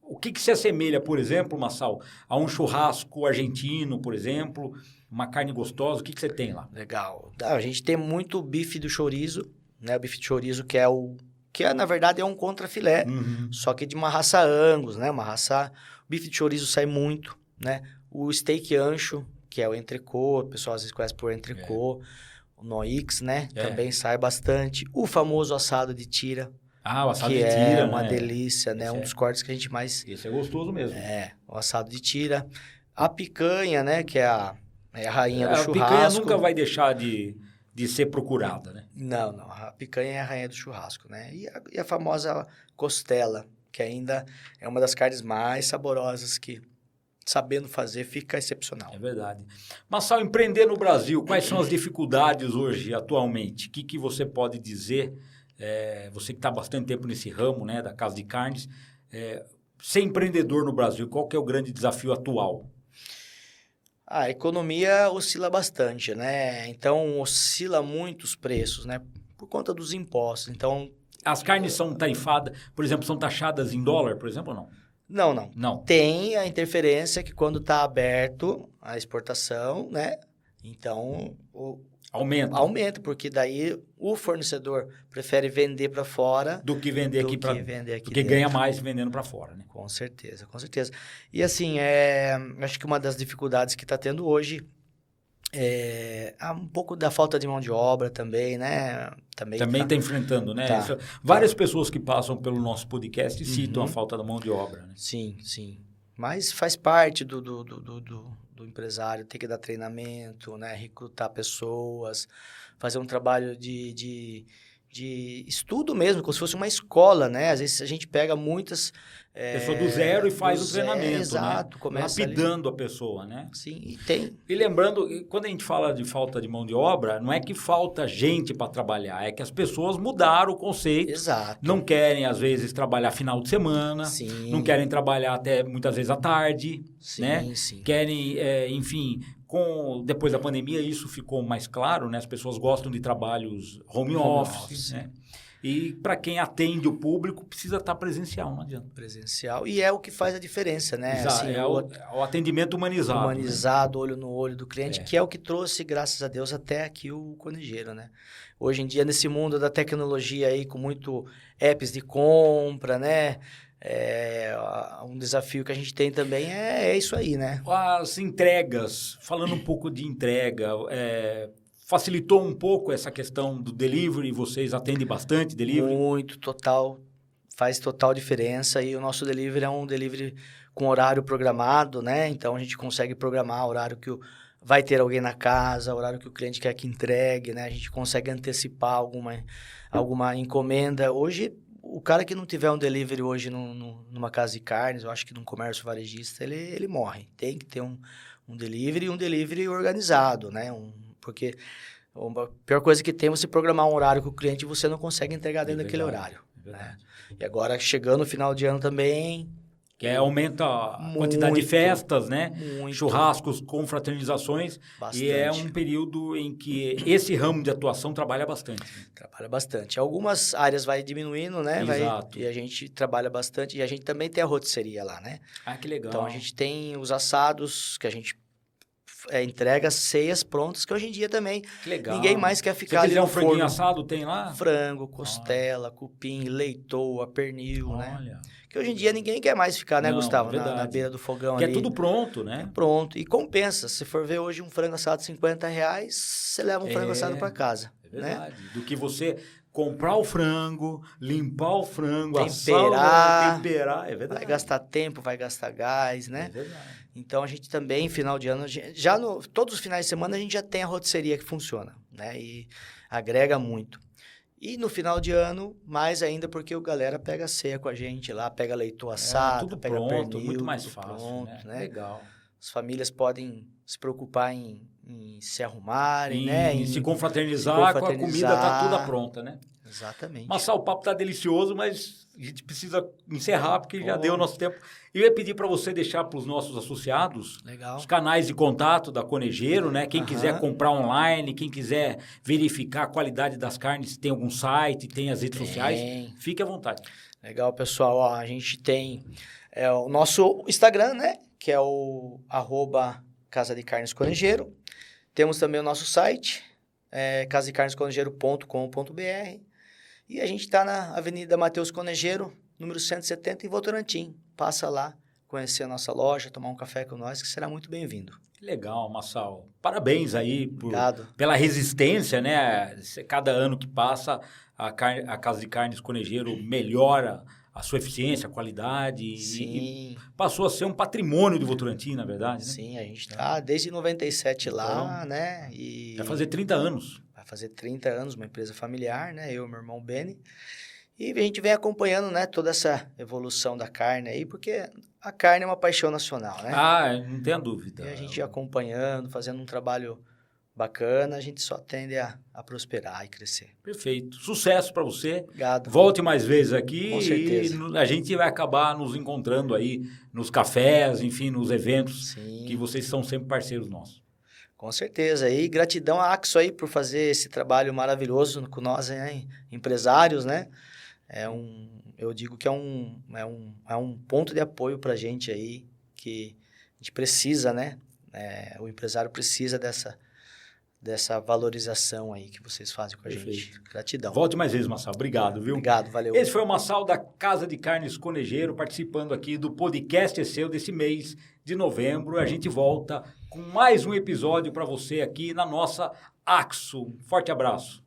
O que se assemelha, por exemplo, Marçal, a um churrasco argentino, por exemplo, uma carne gostosa? O que você tem lá? Legal. A gente tem muito bife do chorizo, né? O bife de chorizo que na verdade é um contrafilé, só que de uma raça Angus, né? O bife de chorizo sai muito, né? O steak ancho, que é o entrecô, o pessoal às vezes conhece por entrecô, o noix, né? Também sai bastante. O famoso assado de tira. O assado de tira, é uma delícia, né? Um dos cortes que a gente mais... Esse é gostoso mesmo. O assado de tira. A picanha, né? Que é a rainha do churrasco. A picanha nunca vai deixar de ser procurada, né? Não. A picanha é a rainha do churrasco, né? E a famosa costela, que ainda é uma das carnes mais saborosas que, sabendo fazer, fica excepcional. É verdade. Marçal, empreender no Brasil, quais são as dificuldades hoje, atualmente? O que você pode dizer... você que está há bastante tempo nesse ramo, né, da casa de carnes, ser empreendedor no Brasil, qual que é o grande desafio atual? A economia oscila bastante, né? Então, oscila muito os preços, né? Por conta dos impostos. Então, as carnes são tarifadas, por exemplo, são taxadas em dólar, por exemplo, ou não? Não. Tem a interferência que quando está aberto a exportação, né? Então, Aumenta, porque daí o fornecedor prefere vender para fora do que vender aqui porque ganha mais vendendo para fora, né? Com certeza. E assim, acho que uma das dificuldades que está tendo hoje há um pouco da falta de mão de obra também, né? Também está enfrentando, né? Várias pessoas que passam pelo nosso podcast citam a falta da mão de obra, né? Sim. Mas faz parte do empresário ter que dar treinamento, né? Recrutar pessoas, fazer um trabalho de estudo mesmo, como se fosse uma escola, né? Às vezes a gente pega muitas... pessoa do zero e faz o treinamento, exato, né? Começa lapidando a pessoa, né? Sim, e tem. E lembrando, quando a gente fala de falta de mão de obra, não é que falta gente para trabalhar, é que as pessoas mudaram o conceito. Exato. Não querem, às vezes, trabalhar final de semana. Sim. Não querem trabalhar até, muitas vezes, à tarde. Sim, né? sim. Querem, enfim... Depois da pandemia, isso ficou mais claro, né? As pessoas gostam de trabalhos home office, né? E para quem atende o público, precisa estar presencial, não adianta. Presencial. E é o que faz a diferença, né? Exato, Assim, o atendimento humanizado. Humanizado, olho no olho do cliente, que é o que trouxe, graças a Deus, até aqui o Conejeiro, né? Hoje em dia, nesse mundo da tecnologia aí, com muito apps de compra, né? Um desafio que a gente tem também é isso aí, né? As entregas, falando um pouco de entrega, facilitou um pouco essa questão do delivery? Vocês atendem bastante delivery? Muito, total. Faz total diferença. E o nosso delivery é um delivery com horário programado, né? Então, a gente consegue programar o horário que vai ter alguém na casa, o horário que o cliente quer que entregue, né? A gente consegue antecipar alguma encomenda. Hoje, o cara que não tiver um delivery hoje numa casa de carnes, eu acho que num comércio varejista, ele morre. Tem que ter um delivery e um delivery organizado, né? Porque a pior coisa que tem é você programar um horário com o cliente e você não consegue entregar dentro daquele horário. Né? E agora, chegando no final de ano também... Que aumenta a quantidade de festas, né? Muito. Churrascos, confraternizações. Bastante. E é um período em que esse ramo de atuação trabalha bastante. Trabalha bastante. Algumas áreas vai diminuindo, né? Exato. E a gente trabalha bastante. E a gente também tem a rotisseria lá, né? Ah, que legal. Então, a gente tem os assados que a gente entrega ceias prontas, que hoje em dia também que legal. Ninguém mais quer ficar Se ali quiser no um franguinho forno. assado, tem lá? Frango, costela, cupim, leitoa, pernil, Olha. né? Que hoje em dia ninguém quer mais ficar, né, Não, Gustavo? verdade. Na beira do fogão Que ali. é tudo pronto, né? Pronto. E compensa. Se for ver hoje um frango assado de R$50, você leva um frango assado para casa. É verdade. Né? Do que você comprar o frango, limpar o frango, temperar. É verdade. Vai gastar tempo, vai gastar gás, né? É verdade. Então, a gente também, final de ano, todos os finais de semana, a gente já tem a rotisseria que funciona, né? E agrega muito. E no final de ano, mais ainda, porque o galera pega ceia com a gente lá, pega leitoa assado, tudo pega pronto, pernil, muito mais tudo fácil, pronto, né? Legal. As famílias podem se preocupar em se arrumarem, né? Em se confraternizar, com a comida tá toda pronta, né? Exatamente. Massa, o papo tá delicioso, mas a gente precisa encerrar, porque já deu o nosso tempo. Eu ia pedir para você deixar para os nossos associados Legal. os canais de contato da Conejeiro, né? Quem quiser comprar online, quem quiser verificar a qualidade das carnes, tem algum site, tem as redes sociais, fique à vontade. Legal, pessoal. Ó, a gente tem o nosso Instagram, né? Que é o @Casa de Carnes Conejeiro. Temos também o nosso site, casadecarnesconejeiro.com.br. E a gente está na Avenida Matheus Conejeiro, número 170, em Votorantim. Passa lá, conhecer a nossa loja, tomar um café com nós, que será muito bem-vindo. Legal, Massal. Parabéns aí pela resistência, né? Cada ano que passa, a Casa de Carnes Conejeiro melhora a sua eficiência, a qualidade. Sim. E passou a ser um patrimônio de Votorantim, na verdade, né? Sim, a gente está desde 97 lá, né? E vai fazer 30 anos. Vai fazer 30 anos, uma empresa familiar, né? Eu e meu irmão Beni. E a gente vem acompanhando, né, toda essa evolução da carne aí, porque a carne é uma paixão nacional, né? Ah, não tenha dúvida. E a gente acompanhando, fazendo um trabalho bacana, a gente só tende a prosperar e crescer. Perfeito. Sucesso para você. Obrigado. Volte mais vezes aqui. Com certeza. E a gente vai acabar nos encontrando aí nos cafés, enfim, nos eventos. Sim. Que vocês são sempre parceiros nossos. Com certeza. E gratidão à Axo aí por fazer esse trabalho maravilhoso com nós, né, empresários, né? Eu digo que é um ponto de apoio para a gente aí, que a gente precisa, né? O empresário precisa dessa valorização aí que vocês fazem com a gente. Gratidão. Volte mais vezes, Massal. Obrigado, viu? Obrigado, valeu. Esse foi o Massal da Casa de Carnes Conejeiro, participando aqui do podcast Seu desse mês de novembro. A gente volta com mais um episódio para você aqui na nossa Axo. Forte abraço.